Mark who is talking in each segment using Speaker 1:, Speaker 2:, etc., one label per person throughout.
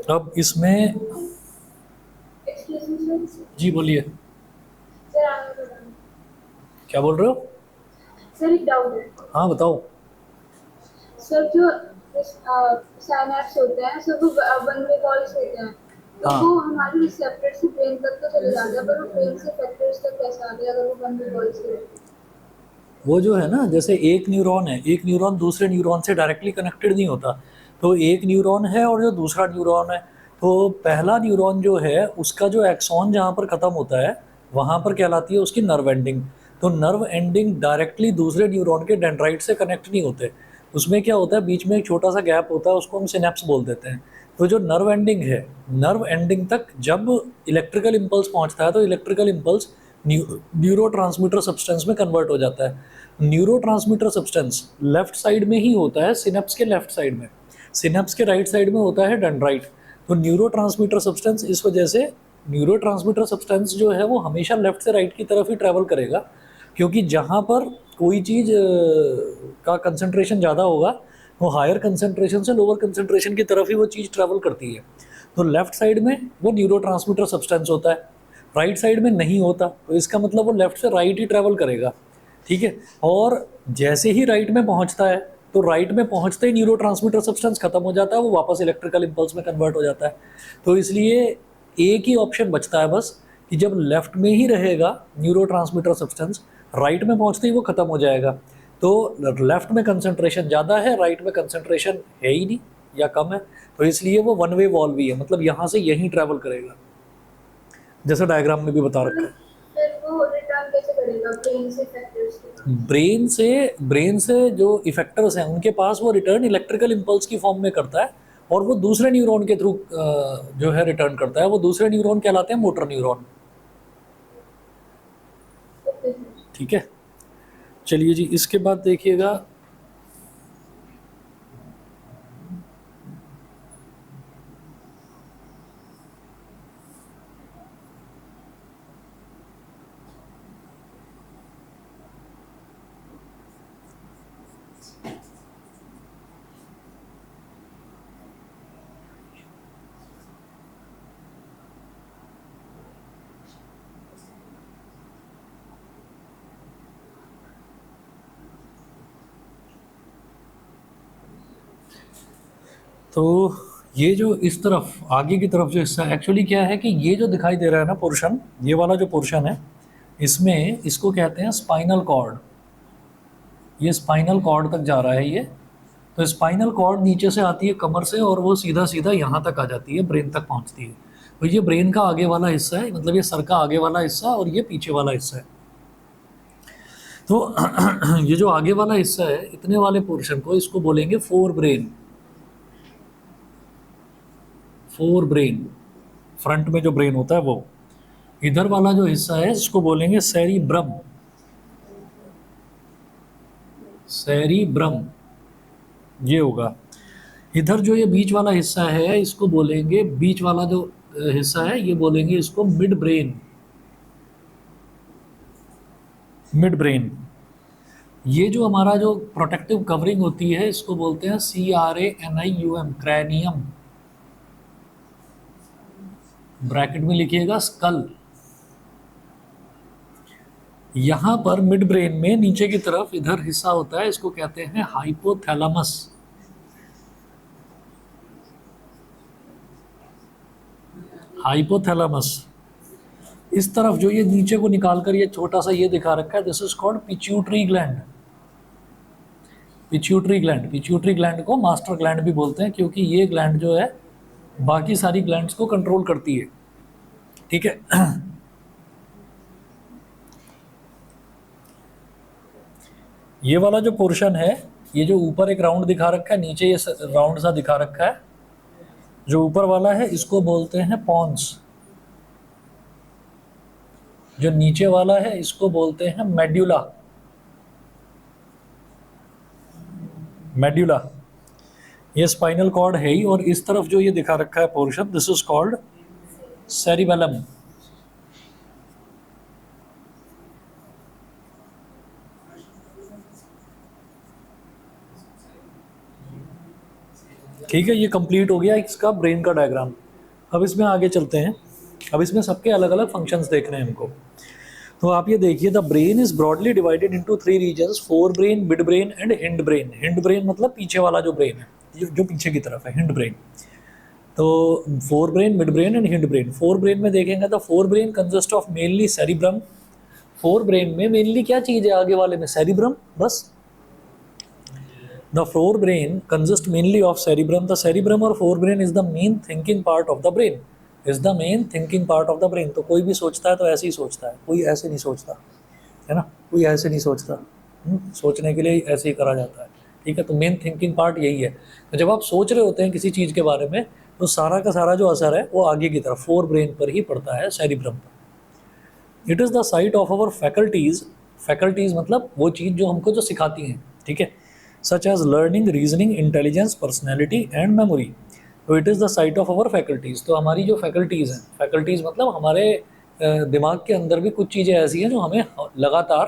Speaker 1: अब इसमें जी बोलिए, क्या बोल रहे हो?
Speaker 2: सर एक डाउट है।
Speaker 1: हाँ बताओ।
Speaker 2: सर जो साइनैप्स होते हैं सर वो वन वे कॉल्स होते हैं, तो
Speaker 1: हाँ।
Speaker 2: वो हमारे रिसेप्टर से ब्रेन तक तो चले जाते हैं, पर वो ब्रेन से इफेक्टर्स तक कैसे आते हैं अगर वो वन वे कॉल्स के?
Speaker 1: वो जो है ना, जैसे एक न्यूरॉन है, एक न्यूरॉन दूसरे न्यूरॉन से डायरेक्टली कनेक्टेड नहीं होता। तो एक न्यूरॉन है और जो दूसरा न्यूरॉन है, तो पहला न्यूरॉन जो है उसका जो एक्सॉन जहाँ पर ख़त्म होता है वहाँ पर कहलाती है उसकी नर्व एंडिंग। तो नर्व एंडिंग डायरेक्टली दूसरे न्यूरॉन के डेंड्राइट से कनेक्ट नहीं होते। उसमें क्या होता है, बीच में एक छोटा सा गैप होता है, उसको हम सिनेप्स बोल देते हैं। तो जो नर्व एंडिंग है, नर्व एंडिंग तक जब इलेक्ट्रिकल इम्पल्स पहुंचता है तो electrical impulse neuro transmitter substance में कन्वर्ट हो जाता है। Neuro transmitter substance left side में ही होता है, सिनेप्स के लेफ्ट साइड में। सिनेप्स के राइट साइड में होता है डेंड्राइट। तो न्यूरो ट्रांसमीटर सब्सटेंस, इस वजह से न्यूरो ट्रांसमीटर सब्सटेंस जो है वो हमेशा लेफ्ट से राइट की तरफ ही ट्रैवल करेगा, क्योंकि जहाँ पर कोई चीज़ का कंसंट्रेशन ज़्यादा होगा वो हायर कंसंट्रेशन से लोअर कंसंट्रेशन की तरफ ही वो चीज़ ट्रैवल करती है। तो लेफ्ट साइड में वो न्यूरो ट्रांसमीटर सब्सटेंस होता है, राइट साइड में नहीं होता। तो इसका मतलब वो लेफ्ट से राइट ही ट्रैवल करेगा, ठीक है। और जैसे ही राइट में पहुंचता है तो राइट में पहुंचते ही न्यूरो ट्रांसमीटर सब्सटेंस खत्म हो जाता है, वो वापस इलेक्ट्रिकल इम्पल्स में कन्वर्ट हो जाता है। तो इसलिए एक ही ऑप्शन बचता है बस, कि जब लेफ्ट में ही रहेगा न्यूरो ट्रांसमीटर सब्सटेंस, राइट में पहुंचते ही वो खत्म हो जाएगा। तो लेफ्ट में कंसंट्रेशन ज़्यादा है, राइट में कंसंट्रेशन है ही नहीं या कम है, तो इसलिए वो वन वे वॉल्व ही है, मतलब यहाँ से यहीं ट्रैवल करेगा, जैसा डायग्राम में भी बता रखा है।
Speaker 2: फिर वो रिटर्न कैसे करेगा ब्रेन से इफेक्टर्स के पास?
Speaker 1: ब्रेन से जो इफेक्टर्स हैं उनके पास वो रिटर्न इलेक्ट्रिकल इम्पल्स की फॉर्म में करता है, और वो दूसरे न्यूरॉन के थ्रू जो है रिटर्न करता है। वो दूसरे न्यूरॉन कहलाते हैं मोटर न्यूरॉन,
Speaker 2: ओके सर।
Speaker 1: ठीक है। चलिए जी, इसके बाद देखिएगा, तो ये जो इस तरफ आगे की तरफ जो हिस्सा एक्चुअली क्या है कि ये जो दिखाई दे रहा है ना पोर्शन, ये वाला जो पोर्शन है, इसमें इसको कहते हैं स्पाइनल कॉर्ड। ये स्पाइनल कॉर्ड तक जा रहा है ये। तो स्पाइनल कॉर्ड नीचे से आती है कमर से और वो सीधा सीधा यहाँ तक आ जाती है, ब्रेन तक पहुँचती है। तो ये ब्रेन का आगे वाला हिस्सा है, मतलब ये सर का आगे वाला हिस्सा और ये पीछे वाला हिस्सा है। तो ये जो आगे वाला हिस्सा है, इतने वाले पोर्शन को, इसको बोलेंगे fore brain. Fore brain, front में जो ब्रेन होता है वो। इधर वाला जो हिस्सा है इसको बोलेंगे सेरिब्रम। सेरिब्रम ये होगा। इधर जो ये बीच वाला हिस्सा है इसको बोलेंगे, बीच वाला जो हिस्सा है ये बोलेंगे इसको मिड ब्रेन। Mid brain. ये जो हमारा जो प्रोटेक्टिव कवरिंग होती है इसको बोलते हैं CRANIUM, क्रैनियम। ब्रैकेट में लिखिएगा स्कल। यहाँ पर मिड ब्रेन में नीचे की तरफ इधर हिस्सा होता है, इसको कहते हैं हाइपोथैलेमस। हाइपोथैलेमस। इस तरफ जो ये नीचे को निकालकर ये छोटा सा ये दिखा रखा है, this is called pituitary gland. Pituitary gland. Pituitary gland को मास्टर ग्लैंड भी बोलते हैं, क्योंकि ये ग्लैंड जो है बाकी सारी ग्लैंड्स को कंट्रोल करती है। ठीक है। ये वाला जो पोर्शन है, ये जो ऊपर एक राउंड दिखा रखा है, नीचे ये राउंड सा दिखा रखा है, जो ऊपर वाला है इसको बोलते हैं पॉन्स। जो नीचे वाला है इसको बोलते हैं मेड्यूला। मेड्यूला। ये स्पाइनल कॉर्ड है ही, और इस तरफ जो ये दिखा रखा है portion, this is called cerebellum. ठीक है, ये कंप्लीट हो गया इसका ब्रेन का डायग्राम। अब इसमें आगे चलते हैं। अब इसमें सबके अलग अलग फंक्शंस देखने हैं हमको। तो आप ये देखिए, the brain is broadly divided into 3 regions, fore brain, mid brain and hind brain. Hind brain मतलब पीछे वाला जो ब्रेन है, जो पीछे की तरफ है, हिंड ब्रेन। तो four brain, mid brain and hind brain. Fore brain में देखेंगे तो fore brain consist of mainly cerebrum. Fore brain में मेनली क्या चीज़ है आगे वाले में? सेरिब्रम, बस। The forebrain consists mainly of cerebrum. The cerebrum और forebrain is the main thinking part of the brain. Is the main thinking part of the brain. तो कोई भी सोचता है तो ऐसे ही सोचता है, कोई ऐसे नहीं सोचता, है ना? कोई ऐसे नहीं सोचता। सोचने के लिए ऐसे ही करा जाता है। ठीक है, तो मेन थिंकिंग पार्ट यही है। तो जब आप सोच रहे होते हैं किसी चीज़ के बारे में, तो सारा का सारा जो असर है वो आगे की तरफ फोर ब्रेन पर ही पड़ता है, सेरिब्रम पर। It is the site of our faculties. Faculties मतलब वो चीज़ जो हमको जो सिखाती हैं, ठीक है, such as learning, reasoning, intelligence, personality and memory. तो it is the site of our faculties. तो हमारी जो faculties हैं, faculties मतलब हमारे दिमाग के अंदर भी कुछ चीज़ें ऐसी हैं जो हमें लगातार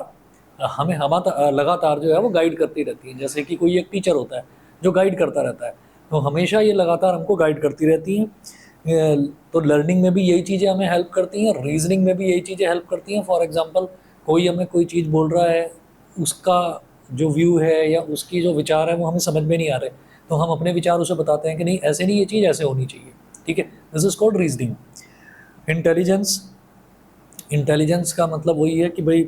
Speaker 1: जो है वो गाइड करती रहती हैं। जैसे कि कोई एक टीचर होता है जो गाइड करता रहता है, तो हमेशा ये लगातार हमको गाइड करती रहती हैं। तो लर्निंग में भी यही चीज़ें हमें हेल्प करती हैं, रीजनिंग में भी यही चीज़ें हेल्प करती हैं। फॉर एग्जांपल, कोई हमें कोई चीज़ बोल रहा है, उसका जो व्यू है या उसकी जो विचार है वो हमें समझ में नहीं आ रहे, तो हम अपने विचार उसे बताते हैं कि नहीं, ऐसे नहीं, ये चीज़ ऐसे होनी चाहिए। ठीक है, this is called reasoning. Intelligence. Intelligence का मतलब वही है कि भाई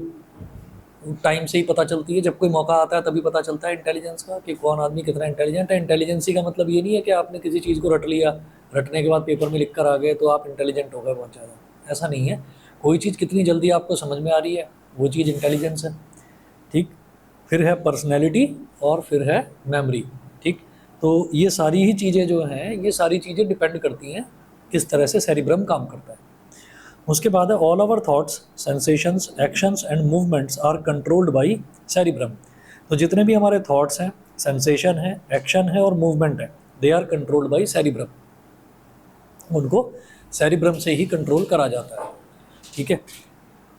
Speaker 1: टाइम से ही पता चलती है, जब कोई मौका आता है तभी पता चलता है इंटेलिजेंस का कि कौन आदमी कितना इंटेलिजेंट है। इंटेलिजेंसी का मतलब ये नहीं है कि आपने किसी चीज़ को रट लिया, रटने के बाद पेपर में लिख कर आ गए तो आप इंटेलिजेंट हो गए बहुत ज़्यादा, ऐसा नहीं है। कोई चीज़ कितनी जल्दी आपको समझ में आ रही है, वो चीज़ इंटेलिजेंस है। ठीक, फिर है पर्सनैलिटी और फिर है मेमोरी। ठीक, तो ये सारी ही चीज़ें जो हैं, ये सारी चीज़ें डिपेंड करती हैं किस तरह से सेरिब्रम काम करता है। उसके बाद है all our thoughts, sensations, actions and movements are controlled by cerebrum. तो जितने भी हमारे थॉट्स हैं, सेंसेशन है, एक्शन है और मूवमेंट है, they are controlled by cerebrum. उनको सेरिब्रम से ही कंट्रोल करा जाता है। ठीक है,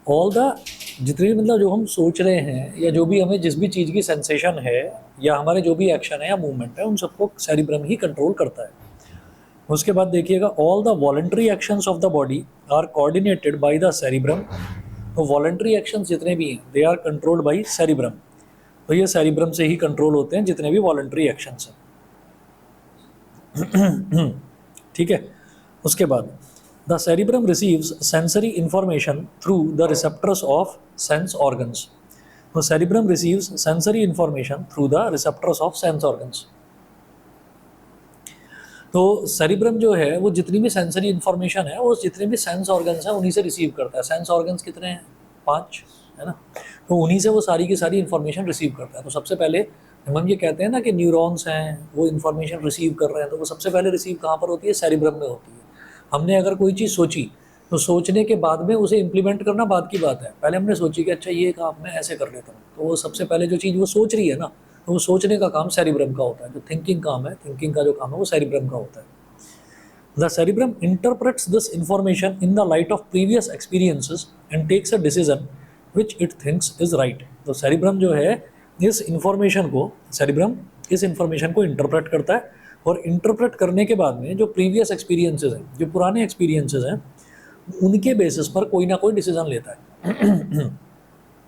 Speaker 1: ऑल द जितने मतलब जो हम सोच रहे हैं या जो भी हमें जिस भी चीज़ की सेंसेशन है या हमारे जो भी एक्शन है या मूवमेंट है, उन सबको सेरिब्रम ही कंट्रोल करता है। उसके बाद देखिएगा, all the voluntary actions of the body are coordinated by the cerebrum. तो वॉलंटरी एक्शंस जितने भी हैं, they are controlled by cerebrum. तो ये सेरिब्रम से ही कंट्रोल होते हैं जितने भी वॉलंटरी एक्शंस हैं। ठीक है। उसके बाद the cerebrum receives sensory information through the receptors of sense organs. तो cerebrum receives sensory information through the receptors of sense organs. तो सेरिब्रम जो है वो जितनी भी सेंसरी इन्फॉर्मेशन है वो जितने भी सेंस ऑर्गन्स हैं उन्हीं से रिसीव करता है। सेंस ऑर्गन्स कितने हैं? 5, है ना। तो उन्हीं से वो सारी की सारी इन्फॉर्मेशन रिसीव करता है। तो सबसे पहले हम ये कहते हैं ना कि न्यूरॉन्स हैं वो इन्फॉर्मेशन रिसीव कर रहे हैं, तो वो सबसे पहले रिसीव कहाँ पर होती है? सेरिब्रम में होती है। हमने अगर कोई चीज़ सोची तो सोचने के बाद में उसे इम्प्लीमेंट करना बाद की बात है। पहले हमने सोची कि अच्छा ये काम मैं ऐसे कर लेता हूँ, तो वो सबसे पहले जो चीज़ वो सोच रही है ना, तो वो सोचने का काम सेरिब्रम का होता है। जो थिंकिंग काम है, थिंकिंग का जो काम है वो सेरिब्रम का होता है। The cerebrum interprets this information in the light of previous experiences and takes a decision which it thinks is right. तो cerebrum जो है इस information को इस information को interpret करता है, और interpret करने के बाद में जो previous experiences हैं, जो पुराने experiences हैं, उनके basis पर कोई ना कोई decision लेता है।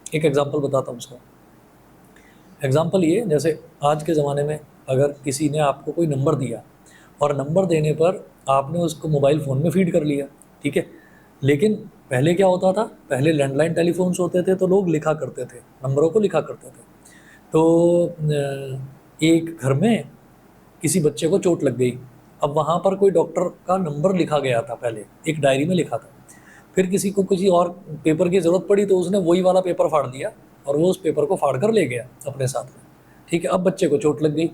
Speaker 1: एक एग्जांपल बताता हूँ उसका। एग्जाम्पल ये, जैसे आज के ज़माने में अगर किसी ने आपको कोई नंबर दिया और नंबर देने पर आपने उसको मोबाइल फ़ोन में फीड कर लिया, ठीक है। लेकिन पहले क्या होता था? पहले लैंडलाइन टेलीफोन्स होते थे, तो लोग लिखा करते थे, नंबरों को लिखा करते थे। तो एक घर में किसी बच्चे को चोट लग गई। अब वहाँ पर कोई डॉक्टर का नंबर लिखा गया था, पहले एक डायरी में लिखा था। फिर किसी को किसी और पेपर की ज़रूरत पड़ी तो उसने वही वाला पेपर फाड़ दिया और वो उस पेपर को फाड़ कर ले गया अपने साथ में, ठीक है। अब बच्चे को चोट लग गई,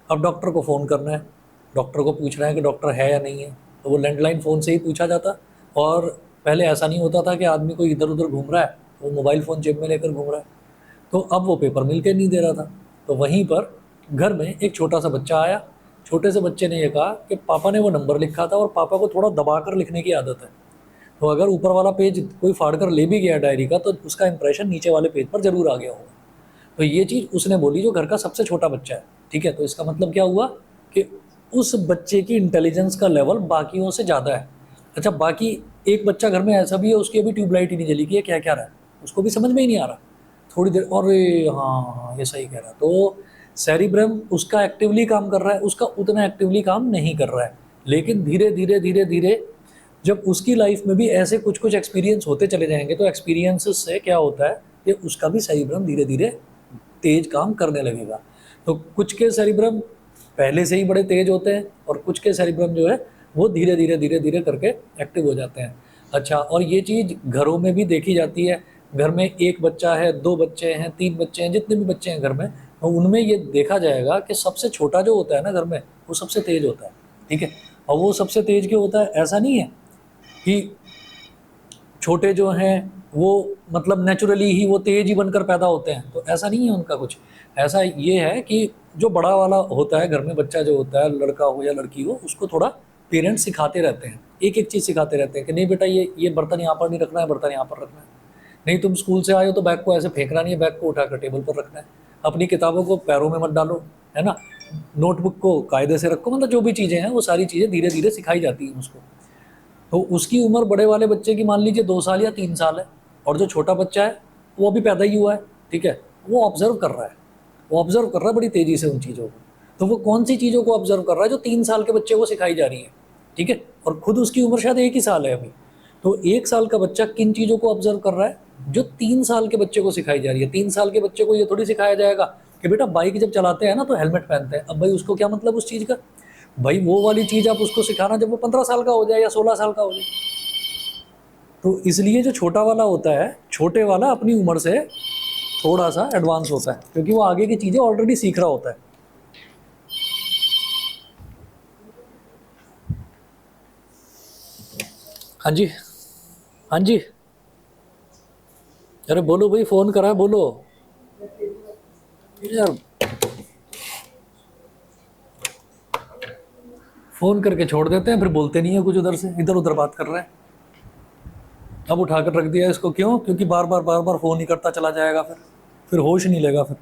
Speaker 1: अब डॉक्टर को फ़ोन करना है, डॉक्टर को पूछना है कि डॉक्टर है या नहीं है, तो वो लैंडलाइन फ़ोन से ही पूछा जाता। और पहले ऐसा नहीं होता था कि आदमी कोई इधर उधर घूम रहा है, वो मोबाइल फ़ोन जेब में लेकर घूम रहा है, तो अब वो पेपर मिल के नहीं दे रहा था। तो वहीं पर घर में एक छोटा सा बच्चा आया। छोटे से बच्चे ने ये कहा कि पापा ने वो नंबर लिखा था और पापा को थोड़ा दबा कर लिखने की आदत है, तो अगर ऊपर वाला पेज कोई फाड़ कर ले भी गया डायरी का तो उसका इंप्रेशन नीचे वाले पेज पर जरूर आ गया होगा। तो ये चीज़ उसने बोली जो घर का सबसे छोटा बच्चा है, ठीक है। तो इसका मतलब क्या हुआ कि उस बच्चे की इंटेलिजेंस का लेवल बाकियों से ज़्यादा है। अच्छा, बाकी एक बच्चा घर में ऐसा भी है उसकी अभी ट्यूबलाइट ही नहीं जली कि ये क्या क्या रहा है, उसको भी समझ में ही नहीं आ रहा। थोड़ी देर और हाँ हाँ ये सही कह रहा है, तो सेरिब्रम उसका एक्टिवली काम कर रहा है, उसका उतना एक्टिवली काम नहीं कर रहा है। लेकिन धीरे धीरे धीरे धीरे जब उसकी लाइफ में भी ऐसे कुछ कुछ एक्सपीरियंस होते चले जाएंगे तो एक्सपीरियंसेस से क्या होता है कि उसका भी सेरिब्रम धीरे धीरे तेज काम करने लगेगा। तो कुछ के सेरिब्रम पहले से ही बड़े तेज होते हैं और कुछ के सेरिब्रम जो है वो धीरे धीरे धीरे करके एक्टिव हो जाते हैं। अच्छा, और ये चीज़ घरों में भी देखी जाती है। घर में एक बच्चा है, 2 बच्चे हैं, 3 बच्चे हैं, जितने भी बच्चे हैं घर में, तो उनमें ये देखा जाएगा कि सबसे छोटा जो होता है ना घर में वो सबसे तेज होता है, ठीक है। और वो सबसे तेज क्यों होता है? ऐसा नहीं है कि छोटे जो हैं वो मतलब नेचुरली ही वो तेज ही बनकर पैदा होते हैं, तो ऐसा नहीं है उनका कुछ। ऐसा ये है कि जो बड़ा वाला होता है घर में, बच्चा जो होता है, लड़का हो या लड़की हो, उसको थोड़ा पेरेंट्स सिखाते रहते हैं, एक एक चीज़ सिखाते रहते हैं कि नहीं बेटा ये बर्तन यहाँ पर नहीं रखना है, बर्तन यहाँ पर रखना है। नहीं, तुम स्कूल से आए हो तो बैग को ऐसे फेंकना नहीं है, बैग को उठाकर टेबल पर रखना है। अपनी किताबों को पैरों में मत डालो, है ना। नोटबुक को कायदे से रखो, मतलब जो भी चीज़ें हैं वो सारी चीज़ें धीरे धीरे सिखाई जाती हैं उसको। तो उसकी उम्र बड़े वाले बच्चे की मान लीजिए 2 साल या 3 साल है, और जो छोटा बच्चा है वो अभी पैदा ही हुआ है, ठीक है। वो ऑब्जर्व कर रहा है, वो ऑब्जर्व कर रहा है बड़ी तेज़ी से उन चीज़ों को। तो वो कौन सी चीज़ों को ऑब्जर्व कर रहा है? जो 3 साल के बच्चे को सिखाई जा रही है, ठीक है। और खुद उसकी उम्र शायद 1 ही साल है अभी। तो 1 साल का बच्चा किन चीज़ों को ऑब्जर्व कर रहा है? जो 3 साल के बच्चे को सिखाई जा रही है। 3 साल के बच्चे को ये थोड़ी सिखाया जाएगा कि बेटा बाइक जब चलाते हैं ना तो हेलमेट पहनते हैं। अब भाई उसको क्या मतलब उस चीज़ का? भाई वो वाली चीज़ आप उसको सिखाना जब वो 15 साल का हो जाए या 16 साल का हो जाए। तो इसलिए जो छोटा वाला होता है, छोटे वाला अपनी उम्र से थोड़ा सा एडवांस होता है, क्योंकि वो आगे की चीज़ें ऑलरेडी सीख रहा होता है। हाँ जी, हाँ जी। अरे बोलो भाई, फ़ोन करा है, बोलो यार। फ़ोन करके छोड़ देते हैं, फिर बोलते नहीं है कुछ, उधर से इधर उधर बात कर रहे हैं। अब उठाकर रख दिया इसको, क्यों? क्योंकि बार बार फ़ोन ही करता चला जाएगा, फिर होश नहीं लेगा फिर।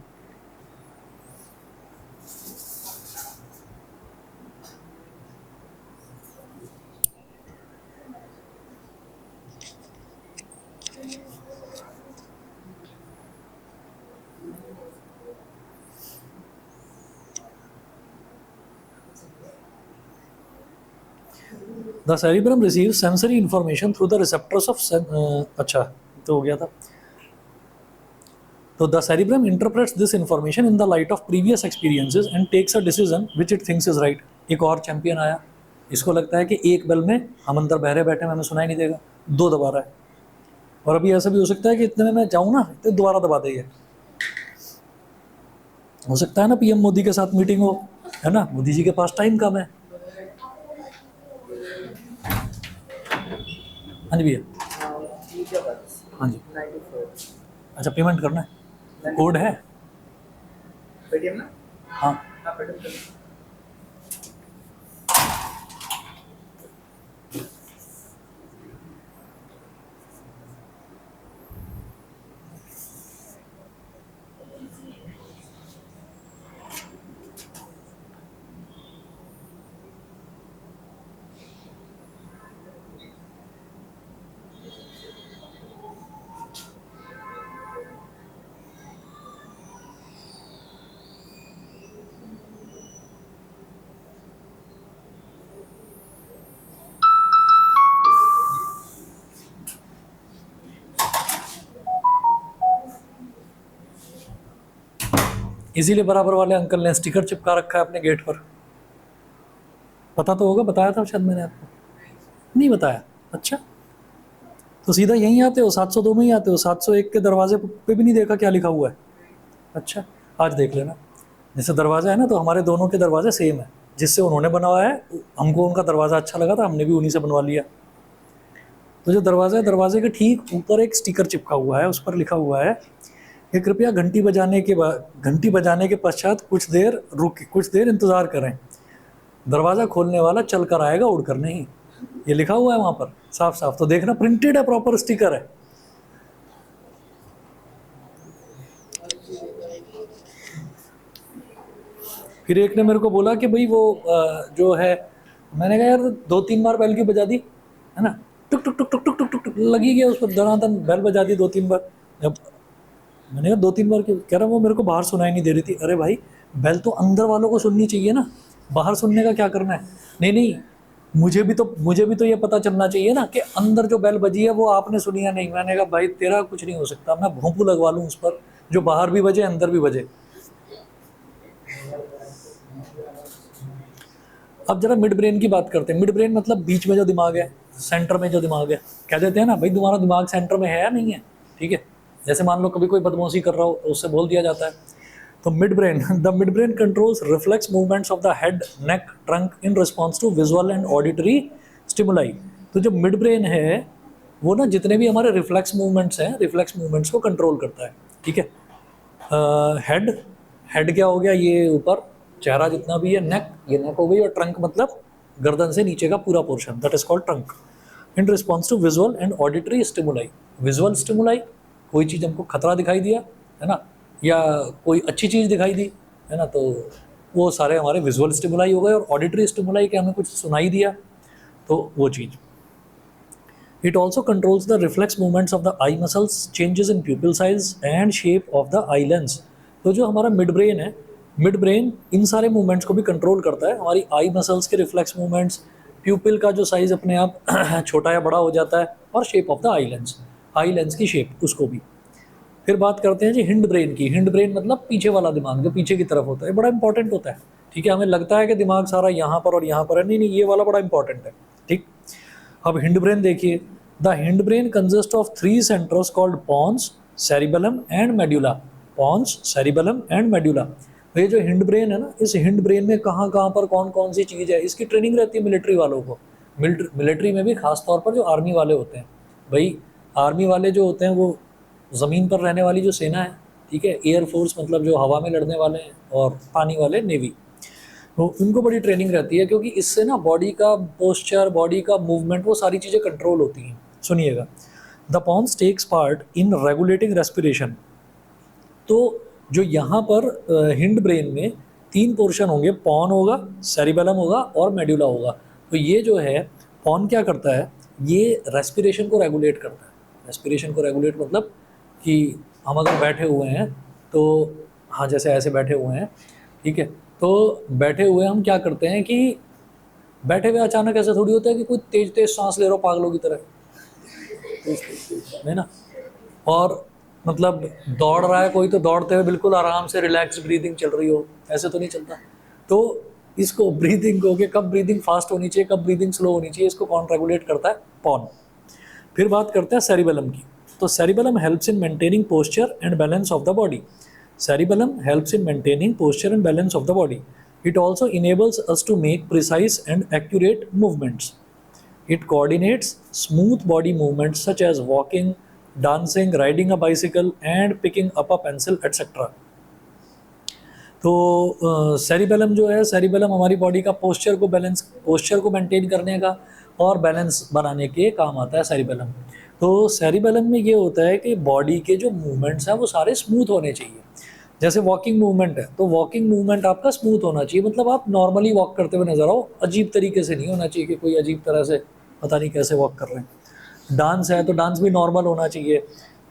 Speaker 1: The cerebrum receive sensory information through the receptors of अच्छा तो हो गया था। तो the cerebrum interprets this information in the light of previous experiences and takes a decision which it thinks is right. एक और चैंपियन आया, इसको लगता है कि एक बेल में हम अंदर बहरे बैठे हैं, हमें सुनाई नहीं देगा, दो दबा रहा है। और अभी ऐसा भी हो सकता है कि इतने में मैं जाऊँ ना तो दोबारा दबा देगा। हो सकता है ना पीएम मोदी के साथ मीटिंग हो, है ना, मोदी जी के पास टाइम कम है। हाँ जी भैया। हाँ जी। अच्छा पेमेंट करना है, कोड है पेटीएम ना? हाँ इसीलिए बराबर वाले अंकल ने स्टिकर चिपका रखा है अपने गेट पर। पता तो होगा, बताया था शायद मैंने आपको, नहीं बताया? अच्छा तो सीधा यहीं आते हो, 702 में ही आते हो, 701 के दरवाजे पे भी नहीं देखा क्या लिखा हुआ है? अच्छा आज देख लेना। जैसे दरवाज़ा है ना, तो हमारे दोनों के दरवाजे सेम है, जिससे उन्होंने बनवाया है, हमको उनका दरवाज़ा अच्छा लगा था, हमने भी उन्हीं से बनवा लिया। तो जो दरवाज़ा है, दरवाजे के ठीक ऊपर एक स्टिकर चिपका हुआ है, उस पर लिखा हुआ है कि कृपया घंटी बजाने के पश्चात कुछ देर इंतज़ार करें, दरवाज़ा खोलने वाला चल कर आएगा, उड़ कर नहीं। ये लिखा हुआ है वहाँ पर साफ साफ, तो देखना प्रिंटेड है, प्रॉपर स्टिकर है। फिर एक ने मेरे को बोला कि भाई वो जो है, मैंने कहा यार 2-3 बार बेल की बजा दी है ना, टुक टुक टुक टुक टुक टुक टुक टुक लगी गया उस पर, दनादन बेल बजा दी 2-3 बार। जब मैंने कहा 2-3 बार क्यों, कह रहा वो मेरे को बाहर सुनाई नहीं दे रही थी। अरे भाई बेल तो अंदर वालों को सुननी चाहिए ना, बाहर सुनने का क्या करना है? नहीं नहीं, मुझे भी तो ये पता चलना चाहिए ना कि अंदर जो बेल बजी है वो आपने सुनी या नहीं। मैंने कहा भाई तेरा कुछ नहीं हो सकता, मैं भोंपू लगवा लूँ उस पर, जो बाहर भी बजे अंदर भी बजे। अब जरा मिड ब्रेन की बात करते हैं। मिड ब्रेन मतलब बीच में जो दिमाग है, सेंटर में जो दिमाग है, कह देते हैं ना भाई तुम्हारा दिमाग सेंटर में है या नहीं है, ठीक है। जैसे मान लो कभी कोई बदमाशी कर रहा हो तो उससे बोल दिया जाता है। तो mid brain, the mid brain controls reflex movements of the head, neck, trunk in response to visual and auditory stimuli. तो जो मिड ब्रेन है वो ना जितने भी हमारे रिफ्लेक्स मूवमेंट्स हैं, रिफ्लेक्स मूवमेंट्स को कंट्रोल करता है, ठीक है। हेड, हेड क्या हो गया, ये ऊपर चेहरा जितना भी है, नेक, ये नेक हो गई, और ट्रंक मतलब गर्दन से नीचे का पूरा portion, that is called trunk. In response to visual and auditory stimuli. Visual stimuli, कोई चीज़ हमको खतरा दिखाई दिया है ना, या कोई अच्छी चीज़ दिखाई दी है ना, तो वो सारे हमारे विजुअल स्टिमुलाई हो गए। और ऑडिटरी स्टिमुलाई के हमें कुछ सुनाई दिया, तो वो चीज़। It also controls the reflex movements of the eye muscles, changes in pupil size and shape of the eye lens। तो जो हमारा मिड ब्रेन है, मिड ब्रेन इन सारे मूवमेंट्स को भी कंट्रोल करता है, हमारी आई मसल्स के रिफ्लेक्स मूवमेंट्स, प्यूपिल का जो साइज़ अपने आप छोटा या बड़ा हो जाता है, और shape of the eye lens की शेप, उसको भी। फिर बात करते हैं जी हिंड ब्रेन की। हिंड ब्रेन मतलब पीछे वाला दिमाग, जो पीछे की तरफ होता है, बड़ा इंपॉर्टेंट होता है, ठीक है। हमें लगता है कि दिमाग सारा यहाँ पर और यहाँ पर है, नहीं नहीं, ये वाला बड़ा इंपॉर्टेंट है, ठीक। अब हिंड ब्रेन देखिए, the hind brain consist of 3 centres called pons, cerebellum and medulla. Pons, cerebellum and medulla. तो ये जो हिंड ब्रेन है ना, इस हिंड ब्रेन में कहाँ कहाँ पर कौन कौन सी चीज़ है, इसकी ट्रेनिंग रहती है मिलिट्री वालों को। मिलिट्री में भी खास तौर पर जो आर्मी वाले होते हैं, भाई आर्मी वाले जो होते हैं वो ज़मीन पर रहने वाली जो सेना है, ठीक है। एयर फोर्स मतलब जो हवा में लड़ने वाले हैं, और पानी वाले नेवी, तो उनको बड़ी ट्रेनिंग रहती है, क्योंकि इससे ना बॉडी का पोस्चर, बॉडी का मूवमेंट, वो सारी चीज़ें कंट्रोल होती हैं। सुनिएगा, the pons takes part in regulating respiration. तो जो यहाँ पर हिंड ब्रेन में 3 पोर्शन होंगे, पॉन होगा, सेरिबेलम होगा और मेड्यूला होगा। तो ये जो है पॉन क्या करता है, ये रेस्पिरेशन को रेगुलेट करता है। रेस्पिरेशन को रेगुलेट मतलब कि हम अगर बैठे हुए हैं तो, हाँ जैसे ऐसे बैठे हुए हैं, ठीक है, तो बैठे हुए हम क्या करते हैं कि बैठे हुए अचानक ऐसे थोड़ी होता है कि कोई तेज तेज सांस ले रहा हो पागलों की तरह, है ना। और मतलब दौड़ रहा है कोई तो दौड़ते हुए बिल्कुल आराम से रिलैक्स ब्रीदिंग चल रही हो, ऐसे तो नहीं चलता। तो इसको ब्रीदिंग को कि कब ब्रीदिंग फास्ट होनी चाहिए कब ब्रीदिंग स्लो होनी चाहिए, इसको कौन रेगुलेट करता है? पॉन। फिर बात करते हैं सेरिबेलम की। तो cerebellum helps in maintaining posture and balance of the body. Cerebellum helps in maintaining posture and balance of the body. It also enables us to make precise and accurate movements. It coordinates smooth body movements such as walking, dancing, riding a bicycle, and picking up a pencil, etc. तो cerebellum जो है, cerebellum हमारी body का posture को maintain करने का और balance बनाने के काम आता है सेरिबेलम। तो सेरिबेलम में ये होता है कि बॉडी के जो मूवमेंट्स हैं वो सारे स्मूथ होने चाहिए। जैसे वॉकिंग मूवमेंट है तो वॉकिंग मूवमेंट आपका स्मूथ होना चाहिए, मतलब आप नॉर्मली वॉक करते हुए नजर आओ, अजीब तरीके से नहीं होना चाहिए कि कोई अजीब तरह से पता नहीं कैसे वॉक कर रहे हैं। डांस है तो डांस भी नॉर्मल होना चाहिए,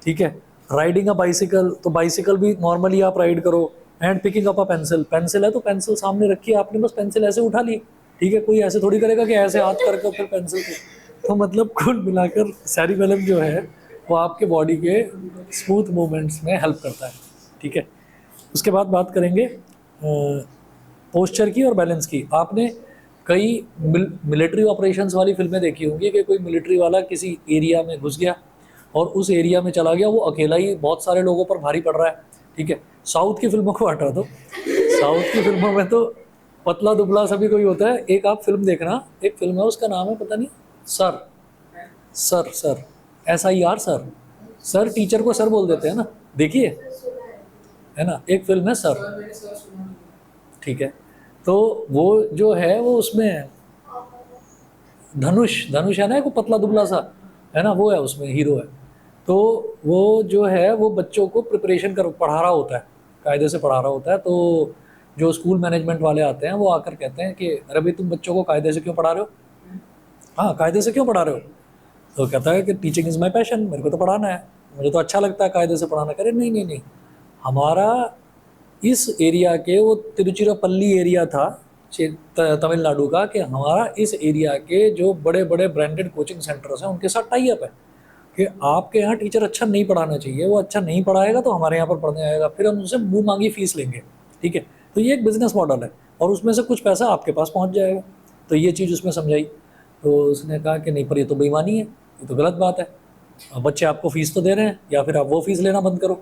Speaker 1: ठीक है। राइडिंग अ बाइसिकल तो बाइसिकल भी नॉर्मली आप राइड करो। And picking up a pencil, pencil है तो पेंसिल सामने रखी है आपने, बस पेंसिल ऐसे उठा ली, ठीक है। कोई ऐसे थोड़ी करेगा कि ऐसे हाथ करके फिर पेंसिल को। तो मतलब कुल मिलाकर सेरिबेलम जो है वो आपके बॉडी के स्मूथ मूवमेंट्स में हेल्प करता है, ठीक है। उसके बाद बात करेंगे पोस्चर की और बैलेंस की। आपने कई मिलिट्री ऑपरेशंस वाली फिल्में देखी होंगी कि कोई मिलिट्री वाला किसी एरिया में घुस गया और उस एरिया में चला गया, वो अकेला ही बहुत सारे लोगों पर भारी पड़ रहा है, ठीक है। साउथ की फिल्मों को हटा दो, साउथ की फिल्मों में तो पतला दुबला सभी कोई होता है। एक आप फिल्म देखना, एक फिल्म है उसका नाम है पता नहीं, sir sir sir SIR sir, sir teacher को सर बोल देते हैं ना, देखिए, है ना, एक फिल्म है सर, ठीक है। तो वो जो है वो उसमें धनुष धनुष है ना, एक पतला दुबला सा, है ना, वो है उसमें हीरो है। तो वो जो है वो बच्चों को प्रिपरेशन कर पढ़ा रहा होता है, कायदे से पढ़ा रहा होता है। तो जो स्कूल मैनेजमेंट वाले आते हैं वो आकर कहते हैं कि अरे भाई तुम बच्चों को कायदे से क्यों पढ़ा रहे हो, हाँ कायदे से क्यों पढ़ा रहे हो? तो कहता है कि टीचिंग इज़ माई पैशन, मेरे को तो पढ़ाना है, मुझे तो अच्छा लगता है कायदे से पढ़ाना। करे नहीं नहीं नहीं, हमारा इस एरिया के, वो तिरुचिरापल्ली एरिया था तमिलनाडु का, कि हमारा इस एरिया के जो बड़े बड़े ब्रांडेड कोचिंग सेंटर्स हैं उनके साथ टाई अप है कि आपके यहाँ टीचर अच्छा नहीं पढ़ाना चाहिए, वो अच्छा नहीं पढ़ाएगा तो हमारे यहाँ पर पढ़ने आएगा, फिर हम उनसे मुँह मांगी फीस लेंगे, ठीक है। तो ये एक बिजनेस मॉडल है और उसमें से कुछ पैसा आपके पास पहुँच जाएगा। तो ये चीज़ उसमें समझाई। तो उसने कहा कि नहीं पर ये तो बेईमानी है, ये तो गलत बात है, अब बच्चे आपको फ़ीस तो दे रहे हैं, या फिर आप वो फ़ीस लेना बंद करो।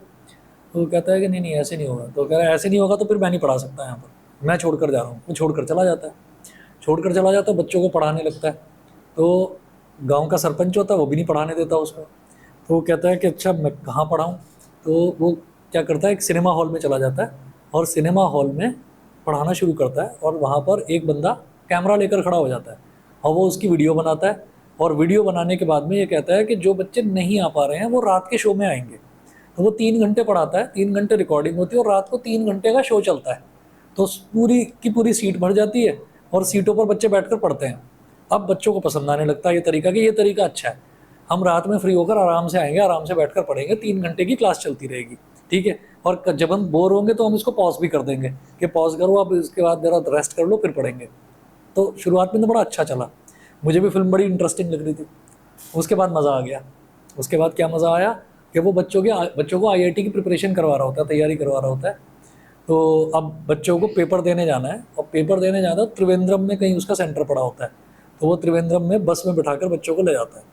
Speaker 1: तो वो कहता है कि नहीं नहीं ऐसे नहीं होगा। तो कह रहा है ऐसे नहीं होगा तो फिर मैं नहीं पढ़ा सकता यहाँ पर, मैं छोड़ कर जा रहा हूँ। वो छोड़ कर चला जाता है, छोड़ कर चला जाता है, बच्चों को पढ़ाने लगता है। तो गांव का सरपंच होता है वो भी नहीं पढ़ाने देता उसको। तो वो कहता है कि अच्छा मैं कहाँ पढ़ाऊँ। तो वो क्या करता है, एक सिनेमा हॉल में चला जाता है और सिनेमा हॉल में पढ़ाना शुरू करता है। और वहाँ पर एक बंदा कैमरा लेकर खड़ा हो जाता है और वो उसकी वीडियो बनाता है। और वीडियो बनाने के बाद में ये कहता है कि जो बच्चे नहीं आ पा रहे हैं वो रात के शो में आएंगे। तो वो 3 घंटे पढ़ाता है, 3 घंटे रिकॉर्डिंग होती है और रात को 3 घंटे का शो चलता है। तो पूरी की पूरी सीट भर जाती है और सीटों पर बच्चे बैठकर पढ़ते हैं। अब बच्चों को पसंद आने लगता है ये तरीका, कि ये तरीका अच्छा है, हम रात में फ्री होकर आराम से आएंगे, आराम से बैठकर पढ़ेंगे, 3 घंटे की क्लास चलती रहेगी, ठीक है। और जब हम बोर होंगे तो हम इसको पॉज भी कर देंगे कि पॉज करो अब, इसके बाद जरा रेस्ट कर लो फिर पढ़ेंगे। तो शुरुआत में तो बड़ा अच्छा चला, मुझे भी फिल्म बड़ी इंटरेस्टिंग लग रही थी। उसके बाद मज़ा आ गया। उसके बाद क्या मज़ा आया कि वो बच्चों को IIT की प्रिपरेशन करवा रहा होता है, तैयारी करवा रहा होता है। तो अब बच्चों को पेपर देने जाना है और पेपर देने जाना है, त्रिवेंद्रम में कहीं उसका सेंटर पड़ा होता है। तो वो त्रिवेंद्रम में बस में बिठाकर बच्चों को ले जाता है।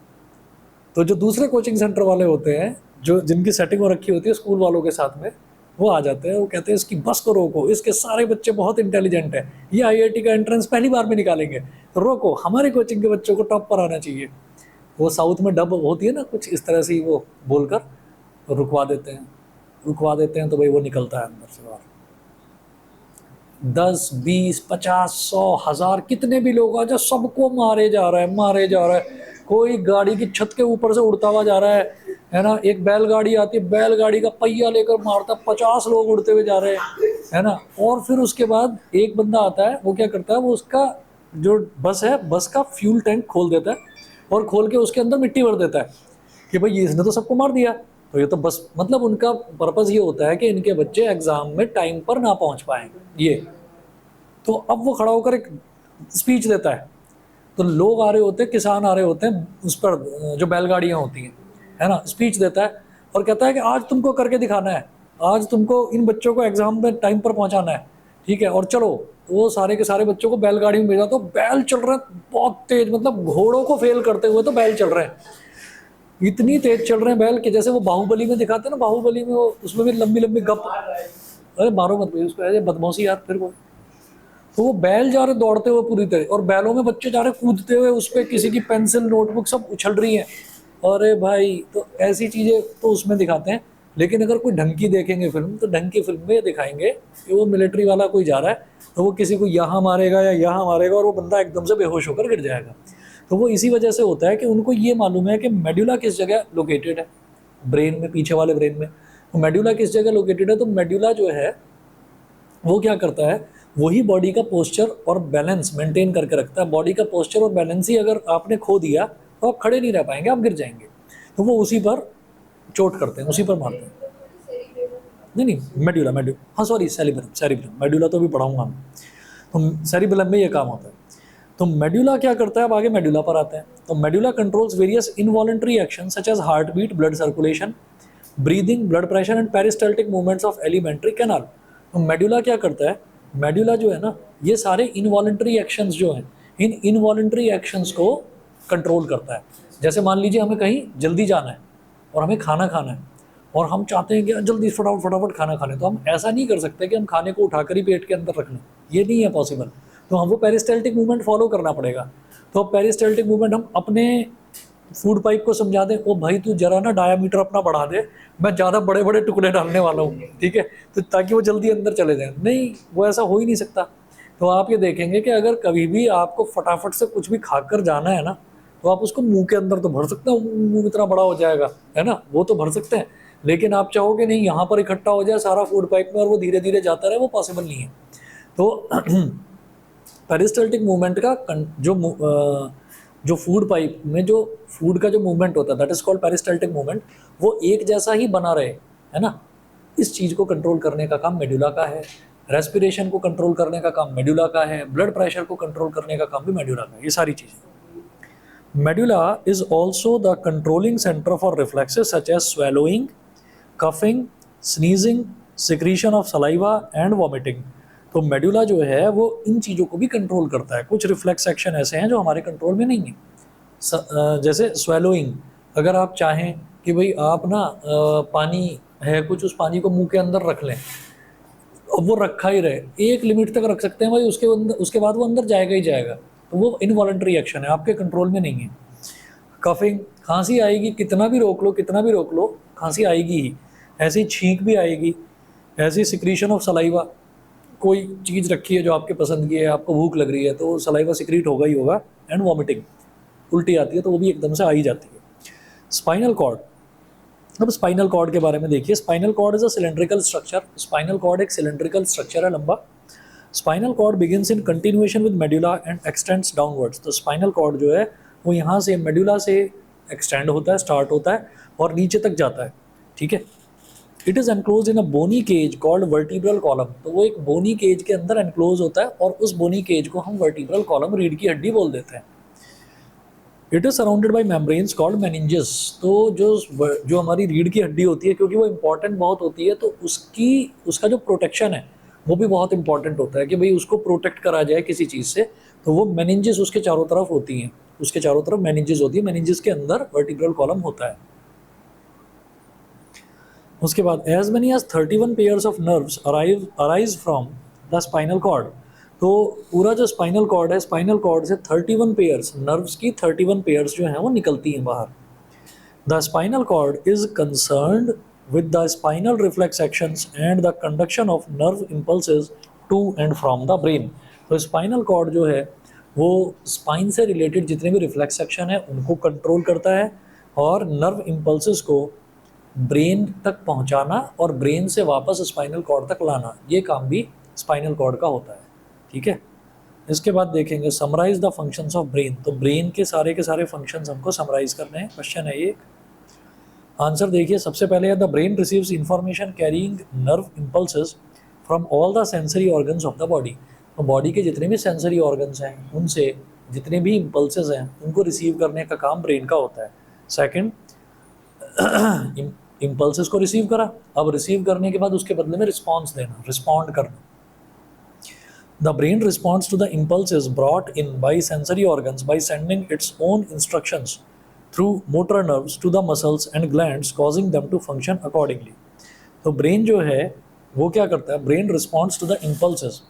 Speaker 1: तो जो दूसरे कोचिंग सेंटर वाले होते हैं, जो जिनकी सेटिंग हो रखी होती है स्कूल वालों के साथ में, वो आ जाते हैं, वो कहते हैं इसकी बस को रोको, इसके सारे बच्चे बहुत इंटेलिजेंट हैं, ये IIT का एंट्रेंस पहली बार में निकालेंगे, तो रोको, हमारे कोचिंग के बच्चों को टॉप पर आना चाहिए। वो साउथ में डब होती है ना कुछ इस तरह से, वो बोलकर रुकवा देते हैं। तो भाई वो निकलता है अंदर से बाहर। 10, 20, 50, 100, 1000 कितने भी लोग आ जाए, सबको मारे जा रहा है। कोई गाड़ी की छत के ऊपर से उड़ता हुआ जा रहा है ना। एक बैलगाड़ी आती है, बैलगाड़ी का पहिया लेकर मारता, 50 लोग उड़ते हुए जा रहे हैं, है ना। और फिर उसके बाद एक बंदा आता है, वो क्या करता है, वो उसका जो बस है, बस का फ्यूल टैंक खोल देता है और खोल के उसके अंदर मिट्टी भर देता है कि भाई इसने तो सबको मार दिया। तो ये तो बस, मतलब उनका पर्पज़ ये होता है कि इनके बच्चे एग्ज़ाम में टाइम पर ना पहुंच पाएँ ये। तो अब वो खड़ा होकर एक स्पीच देता है तो लोग आ रहे होते हैं, किसान आ रहे होते हैं उस पर जो बैलगाड़ियाँ होती हैं, है ना, स्पीच देता है और कहता है कि आज तुमको करके दिखाना है, आज तुमको इन बच्चों को एग्जाम में टाइम पर पहुंचाना है, ठीक है, और चलो। वो सारे के सारे बच्चों को बैलगाड़ी में भेजा, तो बैल चल रहे हैं बहुत तेज, मतलब घोड़ों को फेल करते हुए तो बैल चल रहे हैं, इतनी तेज चल रहे हैं बैल कि जैसे वो बाहुबली में दिखाते हैं ना, बाहुबली में वो उसमें भी लंबी लंबी गप, अरे मारो मत भाई उसको, ऐसे बदमाशी यार फिर वो। तो वो बैल जा रहे दौड़ते हुए पूरी तरह, और बैलों में बच्चे जा रहे कूदते हुए, उस पर किसी की पेंसिल नोटबुक सब उछल रही हैं। अरे भाई, तो ऐसी चीज़ें तो उसमें दिखाते हैं। लेकिन अगर कोई ढंग की देखेंगे फिल्म, तो ढंग की फिल्म में ये दिखाएंगे कि वो मिलिट्री वाला कोई जा रहा है, तो वो किसी को यहाँ मारेगा या यहाँ मारेगा, और वो बंदा एकदम से बेहोश होकर गिर जाएगा। तो वो इसी वजह से होता है कि उनको ये मालूम है कि मेडुला किस जगह लोकेटेड है, ब्रेन में, पीछे वाले ब्रेन में। तो मेडुला किस जगह लोकेटेड है, तो मेडुला जो है वो क्या करता है, वही बॉडी का पोस्चर और बैलेंस मेंटेन करके रखता है। बॉडी का पोस्चर और बैलेंस ही अगर आपने खो दिया तो आप खड़े नहीं रह पाएंगे, आप गिर जाएंगे। तो वो उसी पर चोट करते हैं, उसी पर मारते हैं। नहीं, मेडुला, हाँ सॉरी, सेरिब्रम, मेडुला तो भी पढ़ाऊंगा मैं। तो सेरिब्रम में ये काम होता है। तो मेडुला क्या करता है, अब आगे मेडुला पर आते हैं। तो medulla controls various involuntary action such as heart beat, blood circulation, breathing, blood pressure and peristaltic movements of alimentary canal. तो मेडुला क्या करता है, मेडुला जो है ना, ये सारे इनवॉलंटरी एक्शंस जो हैं, इन इनवॉलंटरी एक्शंस को कंट्रोल करता है। जैसे मान लीजिए हमें कहीं जल्दी जाना है और हमें खाना खाना है, और हम चाहते हैं कि जल्दी फटाफट खाना खा लें, तो हम ऐसा नहीं कर सकते कि हम खाने को उठाकर ही पेट के अंदर रख लें, ये नहीं है पॉसिबल। तो हमको पेरिस्टाल्टिक मूवमेंट फॉलो करना पड़ेगा। तो पेरिस्टाल्टिक मूवमेंट हम अपने फूड पाइप को समझा दें, ओ भाई तू जरा ना डायामीटर अपना बढ़ा दे, मैं ज़्यादा बड़े बड़े टुकड़े डालने वाला हूँ, ठीक है, तो ताकि वो जल्दी अंदर चले जाएं। नहीं, वो ऐसा हो ही नहीं सकता। तो आप ये देखेंगे कि अगर कभी भी आपको फटाफट से कुछ भी खाकर जाना है ना, तो आप उसको मुंह के अंदर तो भर सकते हो, मुंह इतना बड़ा हो जाएगा, है ना, वो तो भर सकते हैं। लेकिन आप चाहोगे नहीं यहाँ पर इकट्ठा हो जाए सारा फूड पाइप में और वो धीरे धीरे जाता रहे, वो पॉसिबल नहीं है। तो पेरिस्टाल्टिक मूवमेंट का जो फूड पाइप में जो फूड का जो मूवमेंट होता है, that is called peristaltic movement, वो एक जैसा ही बना रहे, है ना, इस चीज़ को कंट्रोल करने का काम मेडुला का है। रेस्पिरेशन को कंट्रोल करने का काम मेडुला का है, ब्लड प्रेशर को कंट्रोल करने का काम भी मेडुला का है, ये सारी चीज़ें। Medulla is also the controlling centre for reflexes such as swallowing, coughing, sneezing, secretion of saliva and vomiting. तो मेडुला जो है वो इन चीज़ों को भी कंट्रोल करता है। कुछ रिफ्लेक्स एक्शन ऐसे हैं जो हमारे कंट्रोल में नहीं है, जैसे स्वेलोइंग। अगर आप चाहें कि भाई आप ना पानी है कुछ, उस पानी को मुंह के अंदर रख लें, अब वो रखा ही रहे, एक लिमिट तक रख सकते हैं भाई, उसके बाद वो अंदर जाएगा ही जाएगा, तो वो इनवॉलंटरी एक्शन है, आपके कंट्रोल में नहीं है। कफिंग, खांसी आएगी, कितना भी रोक लो खांसी आएगी ही, ऐसी छींक भी आएगी, ऐसी सिक्रीशन ऑफ सलाइवा, कोई चीज़ रखी है जो आपके पसंद की है, आपको भूख लग रही है तो सलाइवा सिक्रीट होगा ही होगा। एंड वॉमिटिंग, उल्टी आती है तो वो भी एकदम से आ ही जाती है। स्पाइनल कॉर्ड, अब स्पाइनल कॉर्ड के बारे में देखिए। Spinal cord is a cylindrical structure. Spinal cord एक सिलेंड्रिकल स्ट्रक्चर है, लंबा। Spinal cord begins in continuation with medulla and extends downwards. तो स्पाइनल कॉर्ड जो है वो यहाँ से मेडुला से एक्सटेंड होता है, स्टार्ट होता है और नीचे तक जाता है, ठीक है। It is enclose in a bony cage called vertebral column. तो वो एक बोनी केज के अंदर एनक्लोज होता है और उस बोनी केज को हम वर्टिब्रल कॉलम, रीढ़ की हड्डी बोल देते हैं। It is surrounded by membranes called meninges. तो जो हमारी रीढ़ की हड्डी होती है, क्योंकि वो इंपॉर्टेंट बहुत होती है, तो उसका जो प्रोटेक्शन है वो भी बहुत इंपॉर्टेंट होता है कि भाई उसको प्रोटेक्ट करा जाए किसी चीज़ से। तो वो मेनिंजेस उसके चारों तरफ होती हैं, उसके चारों तरफ मेनिंजेस होती है, मेनिंजेस के अंदर वर्टिब्रल कॉलम होता है। उसके बाद as many as 31 pairs of nerves arise from the spinal cord. तो पूरा जो स्पाइनल कॉर्ड है, स्पाइनल कॉर्ड से 31 पेयर्स, नर्व्स की 31 पेयर्स जो हैं वो निकलती हैं बाहर। The spinal cord is concerned with the spinal reflex actions and the conduction of nerve impulses to and from the brain। तो स्पाइनल कॉर्ड जो है वो स्पाइन से रिलेटेड जितने भी रिफ्लेक्स एक्शन है उनको कंट्रोल करता है, और नर्व इम्पल्सेस को ब्रेन तक पहुंचाना और ब्रेन से वापस स्पाइनल कॉर्ड तक लाना, ये काम भी स्पाइनल कॉर्ड का होता है, ठीक है। इसके बाद देखेंगे summarise the functions of brain. तो ब्रेन के सारे फंक्शंस हमको समराइज करने हैं। क्वेश्चन है ये, आंसर देखिए। सबसे पहले है the brain receives information carrying nerve impulses from all the sensory organs of the body. तो बॉडी के जितने भी सेंसरी ऑर्गन्स हैं उनसे जितने भी इम्पल्सेस हैं उनको रिसीव करने का काम ब्रेन का होता है। सेकंड, इम्पल्सेस को रिसीव करा, अब रिसीव करने के बाद उसके बदले में रिस्पॉन्स देना, रिस्पॉन्ड करना। The brain responds to the impulses brought in by sensory organs by sending its own instructions through motor nerves to the muscles and glands, causing them to function accordingly. तो brain जो है वो क्या करता है, brain responds to the impulses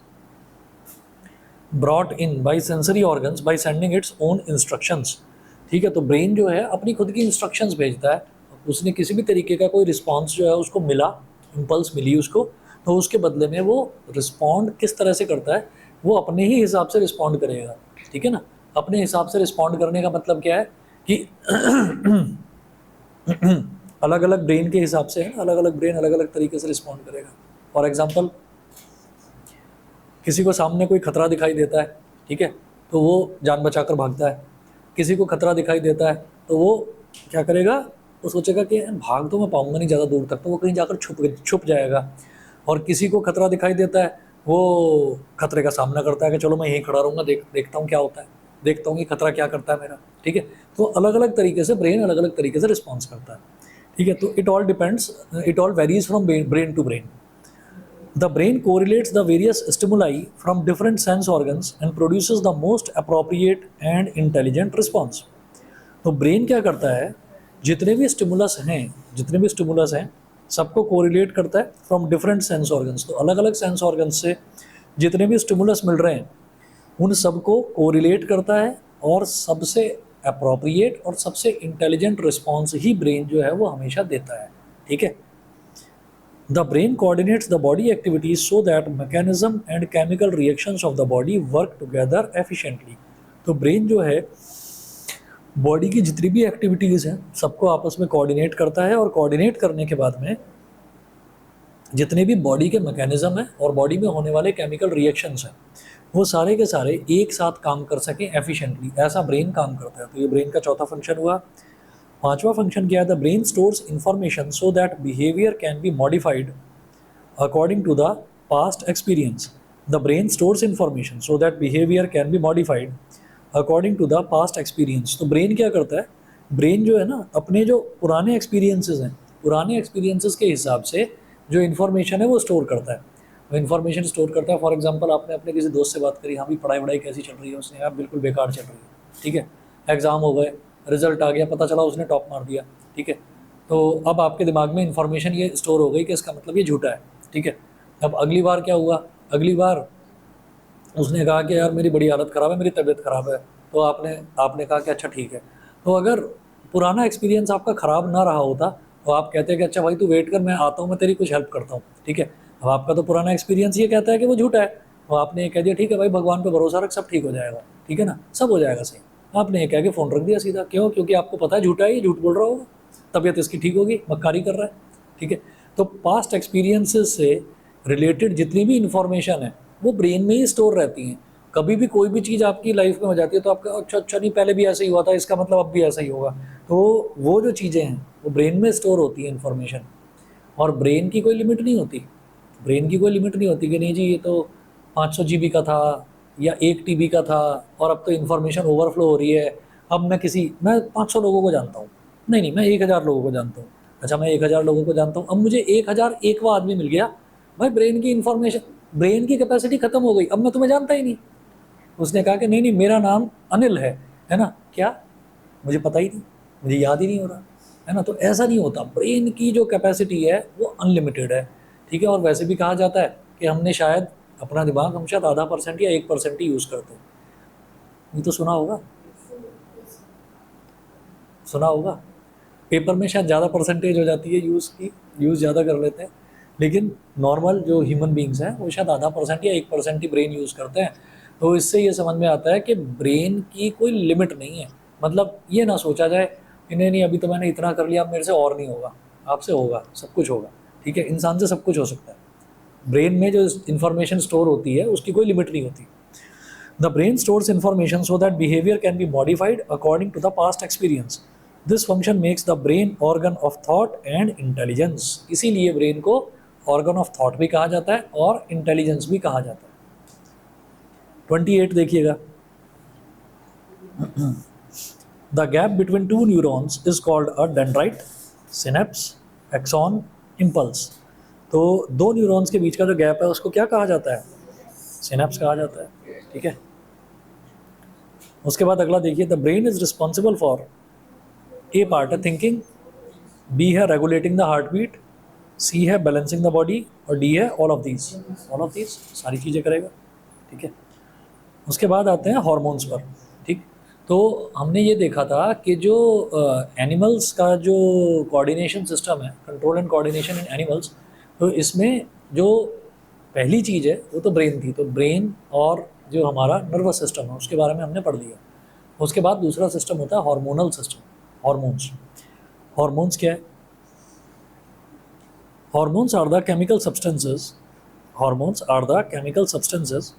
Speaker 1: brought in by sensory organs by sending its own instructions. ठीक है, तो ब्रेन जो है अपनी खुद की इंस्ट्रक्शंस भेजता है। उसने किसी भी तरीके का कोई रिस्पॉन्स जो है उसको मिला, इम्पल्स मिली उसको, तो उसके बदले में वो रिस्पॉन्ड किस तरह से करता है, वो अपने ही हिसाब से रिस्पॉन्ड करेगा। ठीक है ना, अपने हिसाब से रिस्पॉन्ड करने का मतलब क्या है कि अलग अलग ब्रेन के हिसाब से है, अलग अलग ब्रेन अलग अलग तरीके से रिस्पॉन्ड करेगा। फॉर एग्जांपल, किसी को सामने कोई खतरा दिखाई देता है, ठीक है, तो वो जान बचाकर भागता है। किसी को खतरा दिखाई देता है तो वो क्या करेगा, वो सोचेगा कि भाग तो मैं पाऊंगा नहीं ज़्यादा दूर तक, तो वो कहीं जाकर छुप जाएगा। और किसी को खतरा दिखाई देता है, वो खतरे का सामना करता है कि चलो मैं यहीं खड़ा रहूँगा, देखता हूँ क्या होता है, देखता हूँ कि खतरा क्या करता है मेरा। ठीक है, तो अलग अलग तरीके से ब्रेन अलग अलग तरीके से रिस्पॉन्स करता है। ठीक है, तो it all varies from brain to brain. The brain correlates the various stimuli from different sense organs and produces the most appropriate and intelligent response. तो ब्रेन क्या करता है, जितने भी स्टिमुलस हैं सबको कोरिलेट करता है फ्रॉम डिफरेंट सेंस ऑर्गन्स। तो अलग अलग सेंस ऑर्गन्स से जितने भी स्टिमुलस मिल रहे हैं उन सबको कोरिलेट करता है और सबसे अप्रोप्रिएट और सबसे इंटेलिजेंट रिस्पॉन्स ही ब्रेन जो है वो हमेशा देता है। ठीक है, The brain coordinates the body activities so that mechanism and chemical reactions of the body work together efficiently. तो ब्रेन जो है बॉडी की जितनी भी एक्टिविटीज़ हैं सबको आपस में कोऑर्डिनेट करता है, और कोऑर्डिनेट करने के बाद में जितने भी बॉडी के मैकेनिज्म हैं और बॉडी में होने वाले केमिकल रिएक्शंस हैं वो सारे के सारे एक साथ काम कर सकें एफिशिएंटली, ऐसा ब्रेन काम करता है। तो ये ब्रेन का चौथा फंक्शन हुआ। पांचवा फंक्शन क्या है, the brain stores information so that behaviour can be modified according to the past experience. The brain stores information so that behaviour can be modified according to the past experience. तो brain क्या करता है, brain जो है ना अपने जो पुराने एक्सपीरियंसेस हैं, पुराने एक्सपीरियंसेस के हिसाब से जो इन्फॉर्मेशन है वो स्टोर करता है। वो इन्फॉर्मेशन स्टोर करता है। फॉर एग्जांपल, आपने अपने किसी दोस्त से बात करी, हाँ भी पढ़ाई कैसी चल रही है, उसने यार बिल्कुल बेकार चल रही है। ठीक है, एग्ज़ाम हो गए, रिजल्ट आ गया, पता चला उसने टॉप मार दिया। ठीक है, तो अब आपके दिमाग में इन्फॉर्मेशन ये स्टोर हो गई कि इसका मतलब ये झूठा है। ठीक है, अब अगली बार क्या हुआ, अगली बार उसने कहा कि यार मेरी बड़ी हालत ख़राब है, मेरी तबीयत ख़राब है, तो आपने कहा कि अच्छा ठीक है। तो अगर पुराना एक्सपीरियंस आपका ख़राब ना रहा होता तो आप कहते हैं कि अच्छा भाई तू वेट कर, मैं आता हूँ, मैं तेरी कुछ हेल्प करता हूँ। ठीक है, अब आपका तो पुराना एक्सपीरियंस ये कहता है कि वो झूठा है, तो आपने ये कह दिया ठीक है भाई भगवान पे भरोसा रख, सब ठीक हो जाएगा। ठीक है ना, सब हो जाएगा सही। आपने ये कह के फ़ोन रख दिया सीधा। क्यों? क्योंकि आपको पता है झूठा है, ये झूठ बोल रहा होगा, तबीयत इसकी ठीक होगी, मक्कारी कर रहा है। ठीक है, तो पास्ट एक्सपीरियंसेस से रिलेटेड जितनी भी इंफॉर्मेशन है वो ब्रेन में ही स्टोर रहती हैं। कभी भी कोई भी चीज़ आपकी लाइफ में हो जाती है तो आपका अच्छा नहीं पहले भी ऐसा ही हुआ था, इसका मतलब अब भी ऐसा ही होगा। तो वो जो चीज़ें हैं वो ब्रेन में स्टोर होती है इन्फॉर्मेशन, और ब्रेन की कोई लिमिट नहीं होती। ब्रेन की कोई लिमिट नहीं होती कि नहीं जी ये तो 500 GB का था या 1 TB का था और अब तो इन्फॉर्मेशन ओवरफ्लो हो रही है। अब मैं 500 लोगों को जानता हूँ, नहीं मैं 1000 लोगों को जानता हूँ। अच्छा, मैं 1000 लोगों को जानता हूँ, अब मुझे 1001वां आदमी मिल गया। भाई ब्रेन की इन्फॉर्मेशन, ब्रेन की कैपेसिटी खत्म हो गई, अब मैं तुम्हें जानता ही नहीं। उसने कहा कि नहीं मेरा नाम अनिल है ना, क्या मुझे पता ही नहीं, मुझे याद ही नहीं हो रहा है ना। तो ऐसा नहीं होता, ब्रेन की जो कैपेसिटी है वो अनलिमिटेड है। ठीक है, और वैसे भी कहा जाता है कि हमने शायद अपना दिमाग हम शायद 0.5% या 1% ही यूज़ करते हैं। ये तो सुना होगा पेपर में शायद ज़्यादा परसेंटेज हो जाती है यूज़ ज़्यादा कर लेते हैं, लेकिन नॉर्मल जो ह्यूमन बींग्स हैं वो शायद 0.5% या 1% ही ब्रेन यूज़ करते हैं। तो इससे ये समझ में आता है कि ब्रेन की कोई लिमिट नहीं है। मतलब ये ना सोचा जाए कि नहीं अभी तो मैंने इतना कर लिया, अब मेरे से और नहीं होगा। आपसे होगा, सब कुछ होगा। ठीक है, इंसान से सब कुछ हो सकता है। ब्रेन में जो इन्फॉर्मेशन स्टोर होती है उसकी कोई लिमिट नहीं होती। The brain stores information so that behaviour can be modified according to the past experience. This function makes the brain organ of thought and intelligence. इसीलिए ब्रेन को ऑर्गन ऑफ थॉट भी कहा जाता है और इंटेलिजेंस भी कहा जाता है। 28 देखिएगा, the gap between two neurons is called a dendrite, synapse, axon, impulse. तो दो न्यूरॉन्स के बीच का जो गैप है उसको क्या कहा जाता है? सिनेप्स कहा जाता है। ठीक है, उसके बाद अगला देखिए, the brain is responsible for, A part है थिंकिंग, बी है रेगुलेटिंग द हार्ट बीट, सी है बैलेंसिंग द बॉडी, और डी है all of these. All of these सारी चीज़ें करेगा। ठीक है, उसके बाद आते हैं हॉर्मोन्स पर। ठीक, तो हमने ये देखा था कि जो एनिमल्स का जो कोऑर्डिनेशन सिस्टम है, control and coordination in animals, तो इसमें जो पहली चीज़ है वो तो ब्रेन थी। तो ब्रेन और जो हमारा नर्वस सिस्टम है उसके बारे में हमने पढ़ लिया। उसके बाद दूसरा सिस्टम होता है हार्मोनल सिस्टम, हॉर्मोन्स। हॉर्मोन्स क्या है? Hormones are the chemical substances, hormones are the chemical substances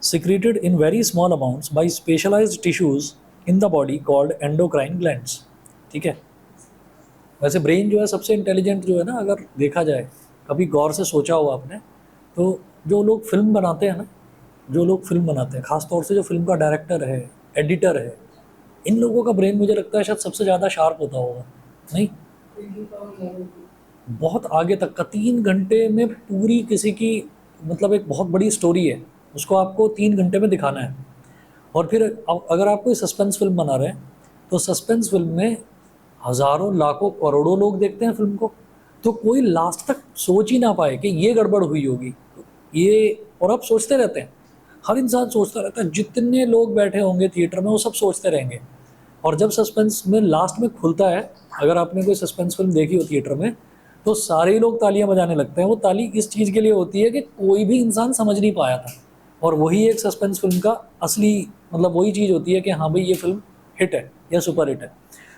Speaker 1: secreted in very small amounts by specialized tissues in the body called endocrine glands। ठीक है, वैसे ब्रेन जो है सबसे इंटेलिजेंट जो है ना, अगर देखा जाए, कभी गौर से सोचा हो आपने, तो जो लोग फिल्म बनाते हैं ना, जो लोग फिल्म बनाते हैं, ख़ासतौर से जो फिल्म का डायरेक्टर है, एडिटर है, इन लोगों का ब्रेन मुझे लगता है शायद सबसे ज़्यादा शार्प होता होगा। नहीं, बहुत आगे तक का, 3 घंटे में पूरी किसी की, मतलब एक बहुत बड़ी स्टोरी है, उसको आपको 3 घंटे में दिखाना है। और फिर अगर आप कोई सस्पेंस फिल्म बना रहे हैं, तो सस्पेंस फिल्म में हज़ारों लाखों करोड़ों लोग देखते हैं फिल्म को, तो कोई लास्ट तक सोच ही ना पाए कि ये गड़बड़ हुई होगी ये। और आप सोचते रहते हैं, हर इंसान सोचता रहता है, जितने लोग बैठे होंगे थिएटर में वो सब सोचते रहेंगे। और जब सस्पेंस में लास्ट में खुलता है, अगर आपने कोई सस्पेंस फिल्म देखी हो थिएटर में, तो सारे ही लोग तालियां बजाने लगते हैं। वो ताली इस चीज़ के लिए होती है कि कोई भी इंसान समझ नहीं पाया था, और वही एक सस्पेंस फिल्म का असली, मतलब वही चीज़ होती है कि हाँ भाई ये फिल्म हिट है या सुपर हिट है।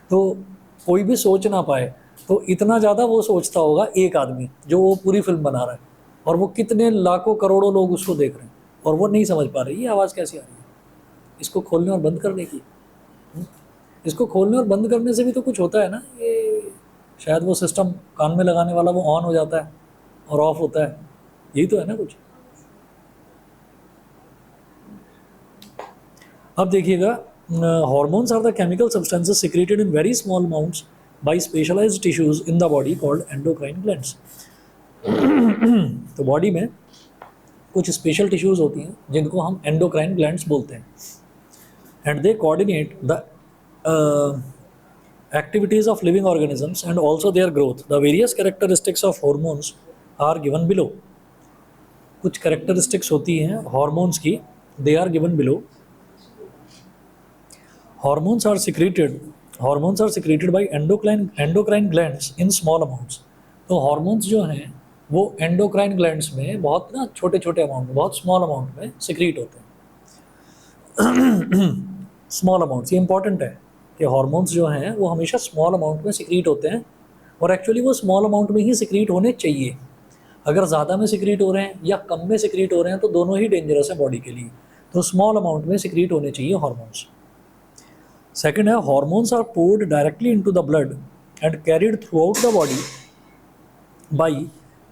Speaker 1: तो कोई भी सोच ना पाए, तो इतना ज़्यादा वो सोचता होगा एक आदमी जो वो पूरी फिल्म बना रहा है, और वो कितने लाखों करोड़ों लोग उसको देख रहे हैं, और वो नहीं समझ पा रहे ये आवाज़ कैसी आ रही है, इसको खोलने और बंद करने की। इसको खोलने और बंद करने से भी तो कुछ होता है ना, ये शायद वो सिस्टम कान में लगाने वाला वो ऑन हो जाता है और ऑफ होता है, यही तो है ना कुछ। अब देखिएगा, hormones are the chemical substances secreted in very small amounts by specialised tissues in the body called endocrine glands. तो बॉडी में कुछ स्पेशल टिश्यूज होती हैं जिनको हम एंडोक्राइन ग्लैंड्स बोलते हैं, and they coordinate the activities of living organisms and also their growth. The various characteristics of hormones are given below. कुछ characteristics होती हैं hormones की, they are given below. Hormones are secreted by endocrine glands in small amounts. तो hormones जो हैं वो endocrine glands में बहुत ना छोटे छोटे अमाउंट में, बहुत small amount में secrete होते हैं। small amounts, ये important है कि हार्मोन्स जो हैं वो हमेशा स्मॉल अमाउंट में सिक्रीट होते हैं, और एक्चुअली वो स्मॉल अमाउंट में ही सिक्रीट होने चाहिए। अगर ज़्यादा में सिक्रीट हो रहे हैं या कम में सिक्रीट हो रहे हैं तो दोनों ही डेंजरस है बॉडी के लिए। तो स्मॉल अमाउंट में सिक्रीट होने चाहिए हार्मोन्स। सेकंड है, hormones are poured directly into the blood and carried throughout the body by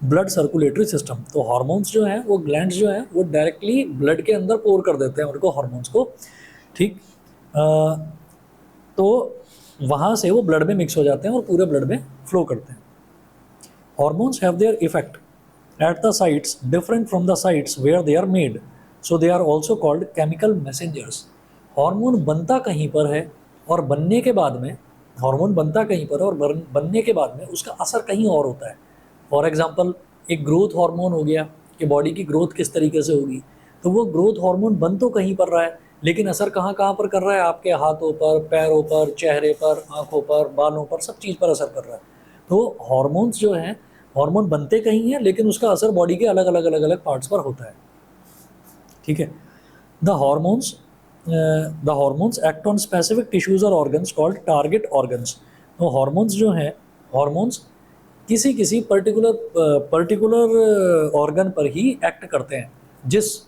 Speaker 1: blood circulatory system. तो हार्मोन्स जो हैं वो ग्लैंड्स जो हैं वो डायरेक्टली ब्लड के अंदर पोर कर देते हैं उनको, हार्मोन्स को। ठीक, तो वहाँ से वो ब्लड में मिक्स हो जाते हैं और पूरे ब्लड में फ्लो करते हैं। Hormones have their effect at the sites different from the sites where they are made, so they are also called chemical messengers. Hormone बनता कहीं पर है और बनने के बाद में, हार्मोन बनता कहीं पर है और बनने के बाद में उसका असर कहीं और होता है। फॉर एग्जांपल, एक ग्रोथ हार्मोन हो गया कि बॉडी की ग्रोथ किस तरीके से होगी, तो वो ग्रोथ हार्मोन बन तो कहीं पर रहा है, लेकिन असर कहाँ कहाँ पर कर रहा है? आपके हाथों पर, पैरों पर, चेहरे पर, आँखों पर, बालों पर, सब चीज़ पर असर कर रहा है। तो हार्मोन्स जो हैं, हार्मोन बनते कहीं हैं लेकिन उसका असर बॉडी के अलग अलग अलग अलग पार्ट्स पर होता है। ठीक है, the hormones act on specific tissues और ऑर्गन्स कॉल्ड टारगेट ऑर्गन्स। तो हार्मोन्स जो हैं, हार्मोन्स किसी किसी पर्टिकुलर ऑर्गन पर ही एक्ट करते हैं। जिस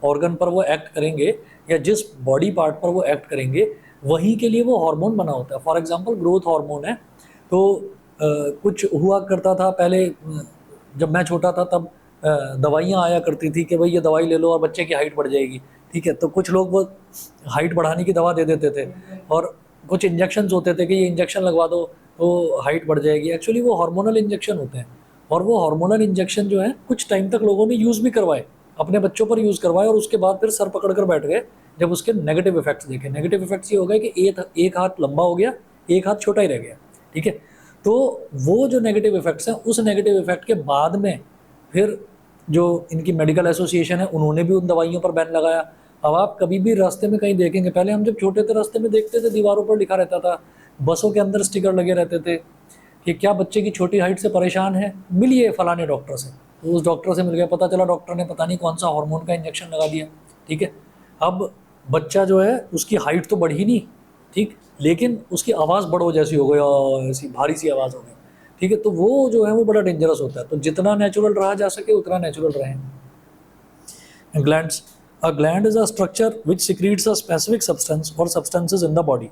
Speaker 1: ऑर्गन पर वो एक्ट करेंगे या जिस बॉडी पार्ट पर वो एक्ट करेंगे वहीं के लिए वो हार्मोन बना होता है। फॉर एग्जांपल, ग्रोथ हार्मोन है तो कुछ हुआ करता था पहले, जब मैं छोटा था तब दवाइयाँ आया करती थी कि भाई ये दवाई ले लो और बच्चे की हाइट बढ़ जाएगी। ठीक है, तो कुछ लोग वो हाइट बढ़ाने की दवा दे देते थे, और कुछ इंजेक्शंस होते थे कि ये इंजेक्शन लगवा दो तो हाइट बढ़ जाएगी। एक्चुअली वो हार्मोनल इंजेक्शन होते हैं, और वो हार्मोनल इंजेक्शन जो है कुछ टाइम तक लोगों ने यूज़ भी करवाए, अपने बच्चों पर यूज़ करवाए, और उसके बाद फिर सर पकड़ कर बैठ गए जब उसके नेगेटिव इफेक्ट्स देखे। नेगेटिव इफेक्ट्स ये हो गए कि एक हाथ लंबा हो गया, एक हाथ छोटा ही रह गया। ठीक है, तो वो जो नेगेटिव इफेक्ट्स हैं, उस नेगेटिव इफेक्ट के बाद में फिर जो इनकी मेडिकल एसोसिएशन है उन्होंने भी उन दवाइयों पर बैन लगाया। अब आप कभी भी रास्ते में कहीं देखेंगे, पहले हम जब छोटे थे रास्ते में देखते थे दीवारों पर लिखा रहता था, बसों के अंदर स्टिकर लगे रहते थे कि क्या बच्चे की छोटी हाइट से परेशान है, मिलिए फलाने डॉक्टर से। तो उस डॉक्टर से मिल गया, पता चला डॉक्टर ने पता नहीं कौन सा हार्मोन का इंजेक्शन लगा दिया। ठीक है, अब बच्चा जो है उसकी हाइट तो बढ़ी नहीं, ठीक, लेकिन उसकी आवाज़ बड़ो जैसी हो गई, ऐसी भारी सी आवाज़ हो गई। ठीक है, तो वो जो है वो बड़ा डेंजरस होता है। तो जितना नेचुरल रहा जा सके उतना नेचुरल रहें। Glands, a gland is a structure which secretes a specific substance और सब्सटेंसेज इन द बॉडी।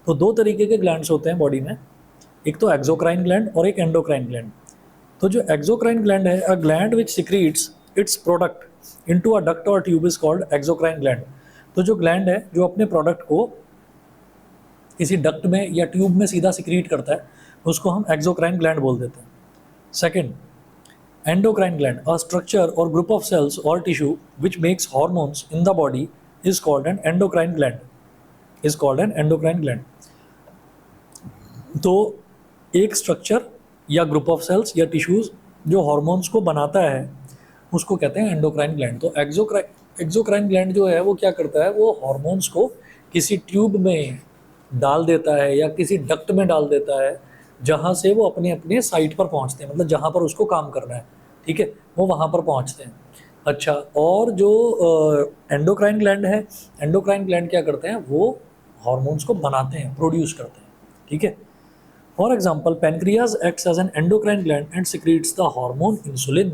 Speaker 1: तो दो तरीके के ग्लैंड्स होते हैं बॉडी में, एक तो एक्सोक्राइन ग्लैंड और एक एंडोक्राइन ग्लैंड। तो जो एक्सोक्राइन ग्लैंड है, a gland which secretes its product into a duct और tube is called exocrine gland. तो जो ग्लैंड है जो अपने प्रोडक्ट को किसी डक्ट में या ट्यूब में सीधा सिक्रीट करता है, उसको हम एक्सोक्राइन ग्लैंड बोल देते हैं। Second, endocrine gland, a structure और ग्रुप ऑफ सेल्स और tissue which makes hormones in the body is called an endocrine gland, is called an endocrine gland. तो एक स्ट्रक्चर या ग्रुप ऑफ सेल्स या tissues जो हार्मोन्स को बनाता है उसको कहते हैं एंडोक्राइन ग्लैंड। तो एक्सोक्राइन ग्लैंड जो है वो क्या करता है, वो हार्मोन्स को किसी ट्यूब में डाल देता है या किसी डक्ट में डाल देता है, जहाँ से वो अपने अपने साइट पर पहुँचते हैं, मतलब जहाँ पर उसको काम करना है। ठीक है, वो वहाँ पर पहुँचते हैं। अच्छा, और जो एंडोक्राइन ग्लैंड है, एंडोक्राइन ग्लैंड क्या करते हैं, वो हार्मोन्स को बनाते हैं, प्रोड्यूस करते हैं। ठीक है, for example pancreas acts as an endocrine gland and secretes the hormone insulin.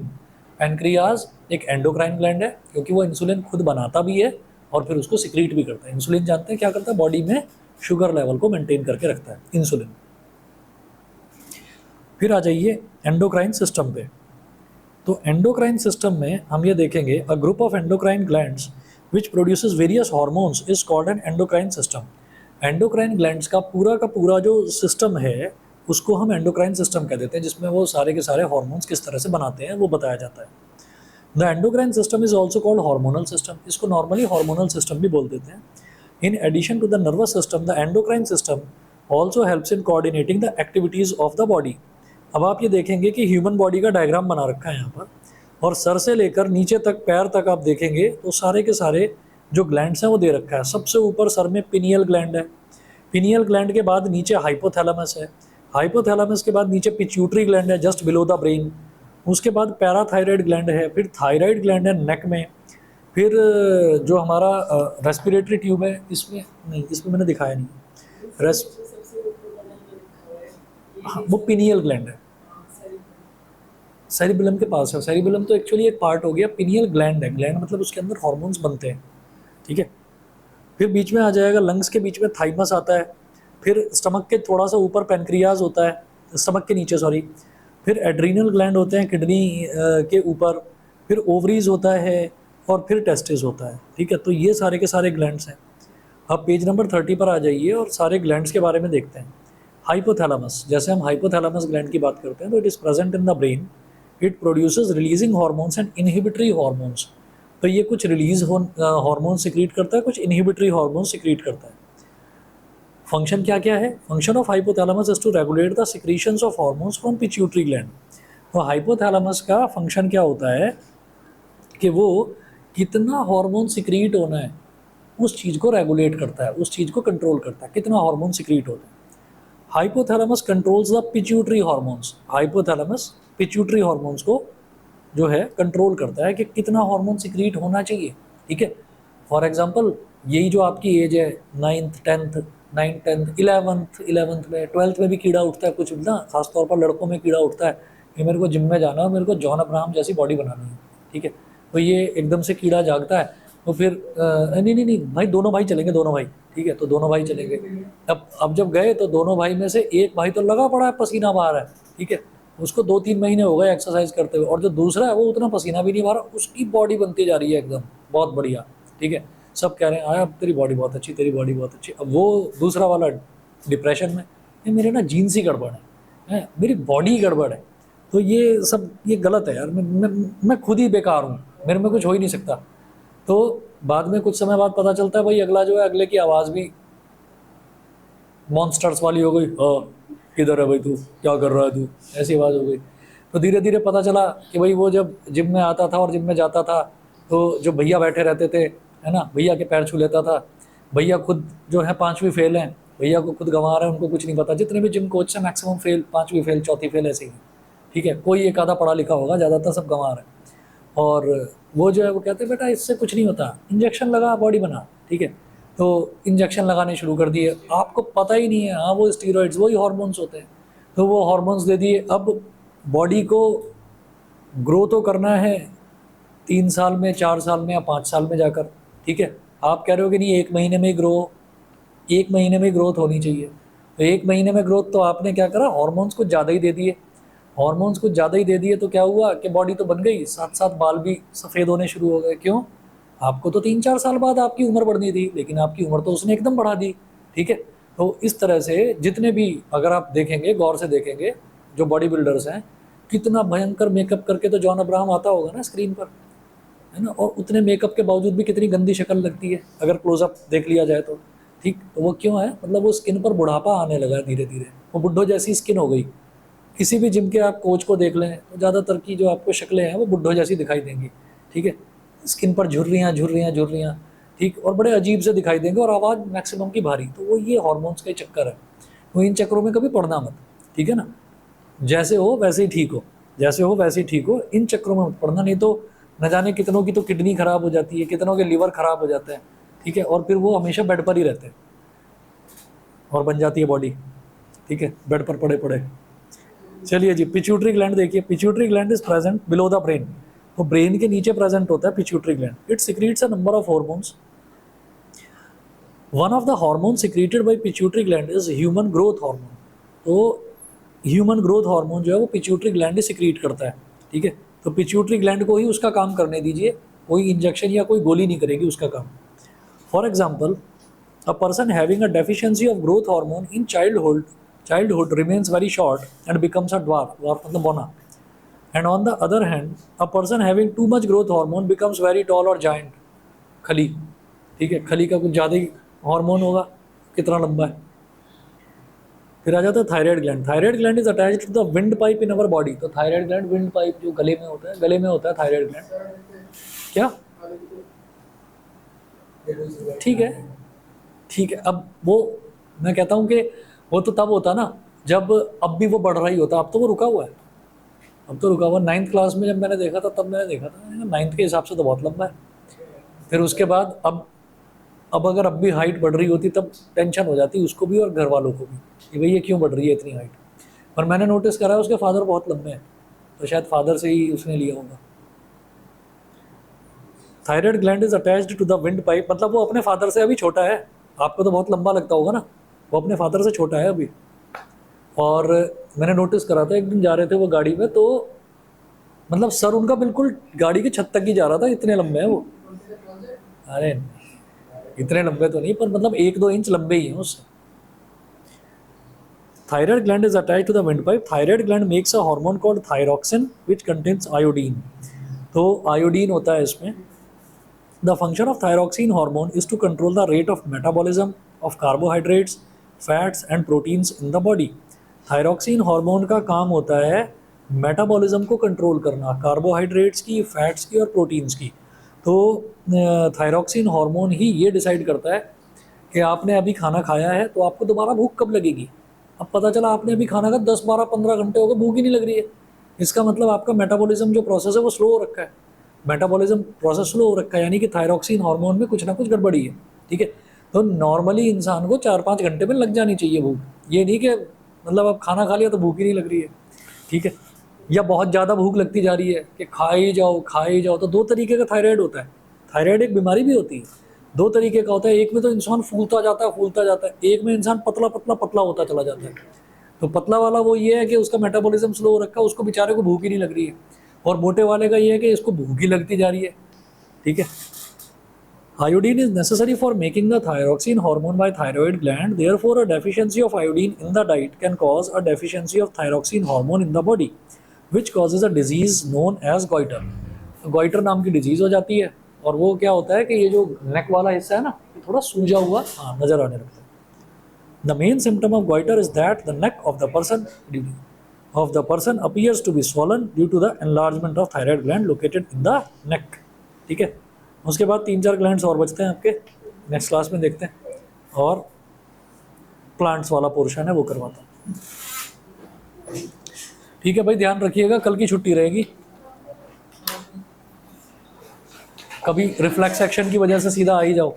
Speaker 1: Pancreas एक एंडोक्राइन ग्लैंड है क्योंकि वो इंसुलिन खुद बनाता भी है और फिर उसको सिक्रीट भी करता है। इंसुलिन जानते हैं क्या करता है, बॉडी में शुगर लेवल को मेंटेन करके रखता है इंसुलिन। फिर आ जाइए एंडोक्राइन सिस्टम पे। तो एंडोक्राइन सिस्टम में हम ये देखेंगे, a group of endocrine glands which produces various hormones is called an endocrine system. Endocrine glands का पूरा जो सिस्टम है उसको हम एंडोक्राइन सिस्टम कह देते हैं, जिसमें वो सारे के सारे हार्मोन्स किस तरह से बनाते हैं वो बताया जाता है। The endocrine system is also called hormonal system, इसको नॉर्मली हार्मोनल सिस्टम भी बोल देते हैं। In addition to the nervous system, the endocrine system also helps in coordinating the activities of the body. अब आप ये देखेंगे कि ह्यूमन बॉडी का डायग्राम बना रखा है यहाँ पर, और सर से लेकर नीचे तक पैर तक आप देखेंगे तो सारे के सारे जो ग्लैंड्स हैं वो दे रखा है। सबसे ऊपर सर में पिनियल ग्लैंड है, पिनियल ग्लैंड के बाद नीचे हाइपोथैलेमस है, हाइपोथैलेमस के बाद नीचे पिट्यूटरी ग्लैंड है जस्ट बिलो द ब्रेन, उसके बाद पैराथायराइड ग्लैंड है, फिर थायराइड ग्लैंड है नेक में, फिर जो हमारा रेस्पिरेटरी ट्यूब है, इसमें नहीं, इसमें मैंने दिखाया नहीं, हाँ वो पिनियल ग्लैंड है, सेरिबेलम के पास है। सेरिबेलम तो एक्चुअली एक पार्ट हो गया, पिनियल ग्लैंड है, ग्लैंड मतलब उसके अंदर हॉर्मोन्स बनते हैं। ठीक है, फिर बीच में आ जाएगा लंग्स के बीच में थाइमस आता है, फिर स्टमक के थोड़ा सा ऊपर पेनक्रियाज होता है, स्टमक के नीचे सॉरी, फिर एड्रीनल ग्लैंड होते हैं किडनी के ऊपर, फिर ओवरीज होता है, और फिर टेस्टिस होता है। ठीक है, तो ये सारे के सारे ग्लैंड्स हैं। अब पेज नंबर 30 पर आ जाइए और सारे ग्लैंड्स के बारे में देखते हैं। हाइपोथैलेमस, जैसे हम हाइपोथैलेमस ग्लैंड की बात करते हैं तो it is present in the brain, it produces releasing hormones and inhibitory hormones. तो ये कुछ रिलीज हार्मोन सिक्रीट करता है, कुछ इनहिबिटरी हार्मोन सिक्रीट करता है। फंक्शन क्या क्या है, function of hypothalamus is to regulate the secretions of hormones from pituitary gland. तो हाइपोथैलेमस का फंक्शन क्या होता है कि वो कितना हार्मोन सिक्रीट होना है उस चीज़ को रेगुलेट करता है, उस चीज़ को कंट्रोल करता है, कितना हार्मोन सिक्रीट होता है। Hypothalamus controls the pituitary hormones, hypothalamus pituitary hormones को जो है कंट्रोल करता है कि कितना हार्मोन सिक्रीट होना चाहिए। ठीक है, फॉर एग्जांपल यही जो आपकी एज है 9th 10th 9th 10th 11th में 12th में भी कीड़ा उठता है कुछ ना, खासतौर पर लड़कों में कीड़ा उठता है कि मेरे को जिम में जाना है, मेरे को जॉन अब्राहम जैसी बॉडी बनानी है। ठीक है, तो ये एकदम से कीड़ा जागता है, तो फिर नहीं भाई, दोनों भाई चलेंगे, दोनों भाई, ठीक है, तो दोनों भाई चलेंगे। अब जब गए तो दोनों भाई में से एक भाई तो लगा पड़ा है, पसीना बाहर है, ठीक है, उसको 2-3 महीने हो गए एक्सरसाइज करते हुए, और जो दूसरा है वो उतना पसीना भी नहीं मारा, उसकी बॉडी बनती जा रही है एकदम बहुत बढ़िया। ठीक है, सब कह रहे हैं आया तेरी बॉडी बहुत अच्छी, तेरी बॉडी बहुत अच्छी। अब वो दूसरा वाला डिप्रेशन में, ये मेरे ना जीन्स ही गड़बड़ है, मेरी बॉडी ही गड़बड़ है। तो ये सब ये गलत है यार, मैं खुद ही बेकार हूँ, मेरे में कुछ हो ही नहीं सकता। तो बाद में कुछ समय बाद पता चलता है भाई अगला जो है, अगले की आवाज़ भी मॉन्स्टर्स वाली हो गई, किधर है भाई तू, क्या कर रहा है तू, ऐसी आवाज़ हो गई। तो धीरे धीरे पता चला कि भाई वो जब जिम में आता था और जिम में जाता था तो जो भैया बैठे रहते थे, है ना, भैया के पैर छू लेता था। भैया खुद जो है 5वीं फेल हैं, भैया को खुद गंवा रहे हैं, उनको कुछ नहीं पता। जितने भी जिम कोच हैं मैक्सिमम फेल, 5वीं फेल, 4थी फेल ऐसे ही, ठीक है। कोई एक आधा पढ़ा लिखा होगा, ज़्यादातर सब गंवा रहे हैं। और वो जो है वो कहते हैं बेटा इससे कुछ नहीं होता, इंजेक्शन लगा बॉडी बना, ठीक है। तो इंजेक्शन लगाने शुरू कर दिए, आपको पता ही नहीं है, हाँ वो स्टीरॉइड्स वही हार्मोन्स होते हैं, तो वो हार्मोन्स दे दिए। अब बॉडी को ग्रो तो करना है 3 साल में, 4 साल में या 5 साल में जाकर, ठीक है। आप कह रहे हो कि नहीं 1 महीने में ही ग्रो, 1 महीने में ग्रोथ होनी चाहिए। तो 1 महीने में ग्रोथ, तो आपने क्या करा, हार्मोन्स कुछ ज़्यादा ही दे दिए। हार्मोन्स कुछ ज़्यादा ही दे दिए तो क्या हुआ कि बॉडी तो बन गई, साथ साथ बाल भी सफ़ेद होने शुरू हो गए। क्यों? आपको तो 3-4 साल बाद आपकी उम्र बढ़नी थी, लेकिन आपकी उम्र तो उसने एकदम बढ़ा दी, ठीक है। तो इस तरह से जितने भी, अगर आप देखेंगे, गौर से देखेंगे, जो बॉडी बिल्डर्स हैं, कितना भयंकर मेकअप करके तो जॉन अब्राहम आता होगा ना स्क्रीन पर, है ना, और उतने मेकअप के बावजूद भी कितनी गंदी शक्ल लगती है अगर क्लोजअप देख लिया जाए तो, ठीक। तो वो क्यों है? मतलब वो स्किन पर बुढ़ापा आने लगा धीरे धीरे, वो बुढ़ो जैसी स्किन हो गई। किसी भी जिम के आप कोच को देख लें तो ज़्यादातर की जो आपको शक्लें हैं वो बुढ़ो जैसी दिखाई देंगी, ठीक है। स्किन पर झुर्रियाँ झुर्रियाँ झुर्रियाँ, ठीक, और बड़े अजीब से दिखाई देंगे, और आवाज़ मैक्सिमम की भारी। तो वो ये हार्मोन्स का चक्कर है, तो इन चक्करों में कभी पड़ना मत, ठीक है ना। जैसे हो वैसे ही ठीक हो, जैसे हो वैसे ही ठीक हो, इन चक्करों में मत पड़ना, नहीं तो न जाने कितनों की तो किडनी खराब हो जाती है, कितनों के लीवर खराब हो जाते हैं, ठीक है, और फिर वो हमेशा बेड पर ही रहते हैं और बन जाती है बॉडी, ठीक है, बेड पर पड़े पड़े। चलिए जी, पिट्यूटरी ग्लैंड देखिए, pituitary gland is present below the brain. तो ब्रेन के नीचे प्रेजेंट होता है pituitary gland. It secretes a number of hormones. One of the hormone secreted by pituitary gland is human growth hormone. तो human growth hormone जो है वो pituitary gland ही secrete करता है, ठीक है। तो पिट्यूटरी ग्लैंड को ही उसका काम करने दीजिए, कोई इंजेक्शन या कोई गोली नहीं करेगी उसका काम। For example, a person having a deficiency of growth hormone in childhood remains very short and becomes a dwarf मतलब बौना। And on the other hand, a person having too much growth hormone becomes very tall or giant, खली, ठीक है, खली का कुछ ज़्यादा ही hormone होगा, कितना लंबा है। फिर आ जाता है thyroid gland. Thyroid gland is attached to the wind pipe in our body. तो थायराइड ग्लैंड विंड पाइप जो गले में होता है, गले में होता है थायराइड ग्लैंड, क्या, ठीक है, ठीक है। अब वो मैं कहता हूँ कि वो तो तब होता ना जब, अब भी वो बढ़ रहा ही होता, अब तो वो रुका हुआ है, अब तो रुका हुआ। 9th क्लास में जब मैंने देखा था, तब मैंने देखा था 9th के हिसाब से तो बहुत लंबा है। फिर उसके बाद अब अगर अब भी हाइट बढ़ रही होती तब टेंशन हो जाती उसको भी और घर वालों को भी कि भाई ये क्यों बढ़ रही है इतनी हाइट। पर मैंने नोटिस करा है उसके फादर बहुत लंबे हैं, तो शायद फादर से ही उसने लिया होगा। Thyroid gland is attached to the wind pipe, मतलब वो अपने फादर से अभी छोटा है। आपको तो बहुत लंबा लगता होगा ना, वो अपने फादर से छोटा है अभी। और मैंने नोटिस करा था, एक दिन जा रहे थे वो गाड़ी में, तो मतलब सर उनका बिल्कुल गाड़ी की छत तक ही जा रहा था, इतने लंबे हैं वो। अरे इतने लंबे तो नहीं, पर मतलब 1-2 इंच लंबे ही हैं उससे। Thyroid gland is attached to the wind pipe. Thyroid gland makes a hormone called thyroxine which contains iodine. तो आयोडीन होता है इसमें। The function of thyroxine hormone is to control the rate of metabolism of carbohydrates, fats and proteins in the body. Thyroxine hormone का काम होता है metabolism को control करना, कार्बोहाइड्रेट्स की, फैट्स की और प्रोटीन्स की। तो थायरॉक्सिन हार्मोन ही ये डिसाइड करता है कि आपने अभी खाना खाया है तो आपको दोबारा भूख कब लगेगी। अब पता चला आपने अभी खाना खाया 10, 12, 15 घंटे हो गए, भूख ही नहीं लग रही है, इसका मतलब आपका मेटाबॉलिज्म जो प्रोसेस है वो स्लो हो रखा है। मेटाबॉलिज्म प्रोसेस स्लो हो रखा है, यानी कि थायरॉक्सिन हार्मोन में कुछ ना कुछ गड़बड़ी है, ठीक है। तो नॉर्मली इंसान को 4-5 घंटे में लग जानी चाहिए भूख, ये नहीं कि मतलब अब खाना खा लिया तो भूख ही नहीं लग रही है, ठीक है। या बहुत ज़्यादा भूख लगती जा रही है कि खा ही जाओ। तो 2 तरीके का थायराइड होता है। थायराइड एक बीमारी भी होती है, 2 तरीके का होता है। एक में तो इंसान फूलता जाता है, एक में इंसान पतला होता चला जाता है। तो पतला वाला वो ये है कि उसका मेटाबॉलिज्म स्लो हो रखा है, उसको बेचारे को भूख ही नहीं लग रही है। और मोटे वाले का ये है कि इसको भूख ही लगती जा रही है, ठीक है। Iodine is necessary for making the thyroxine hormone by thyroid gland. Therefore, a deficiency of iodine in the diet can cause a deficiency of thyroxine hormone in the body, which causes a disease known as goiter. goiter नाम की disease हो जाती है और वो क्या होता है कि ये जो नेक वाला हिस्सा है ना ये थोड़ा सूजा हुआ नजर आने लगता है। The main symptom of goiter is that the neck of the person appears to be swollen due to the enlargement of thyroid gland located in the neck. ठीक है, उसके बाद 3-4 ग्लैंड्स और बचते हैं आपके, नेक्स्ट क्लास में देखते हैं, और प्लांट्स वाला पोर्शन है वो करवाता हूँ। ठीक है भाई, ध्यान रखिएगा, कल की छुट्टी रहेगी। कभी रिफ्लेक्स एक्शन की वजह से सीधा आ ही जाओ।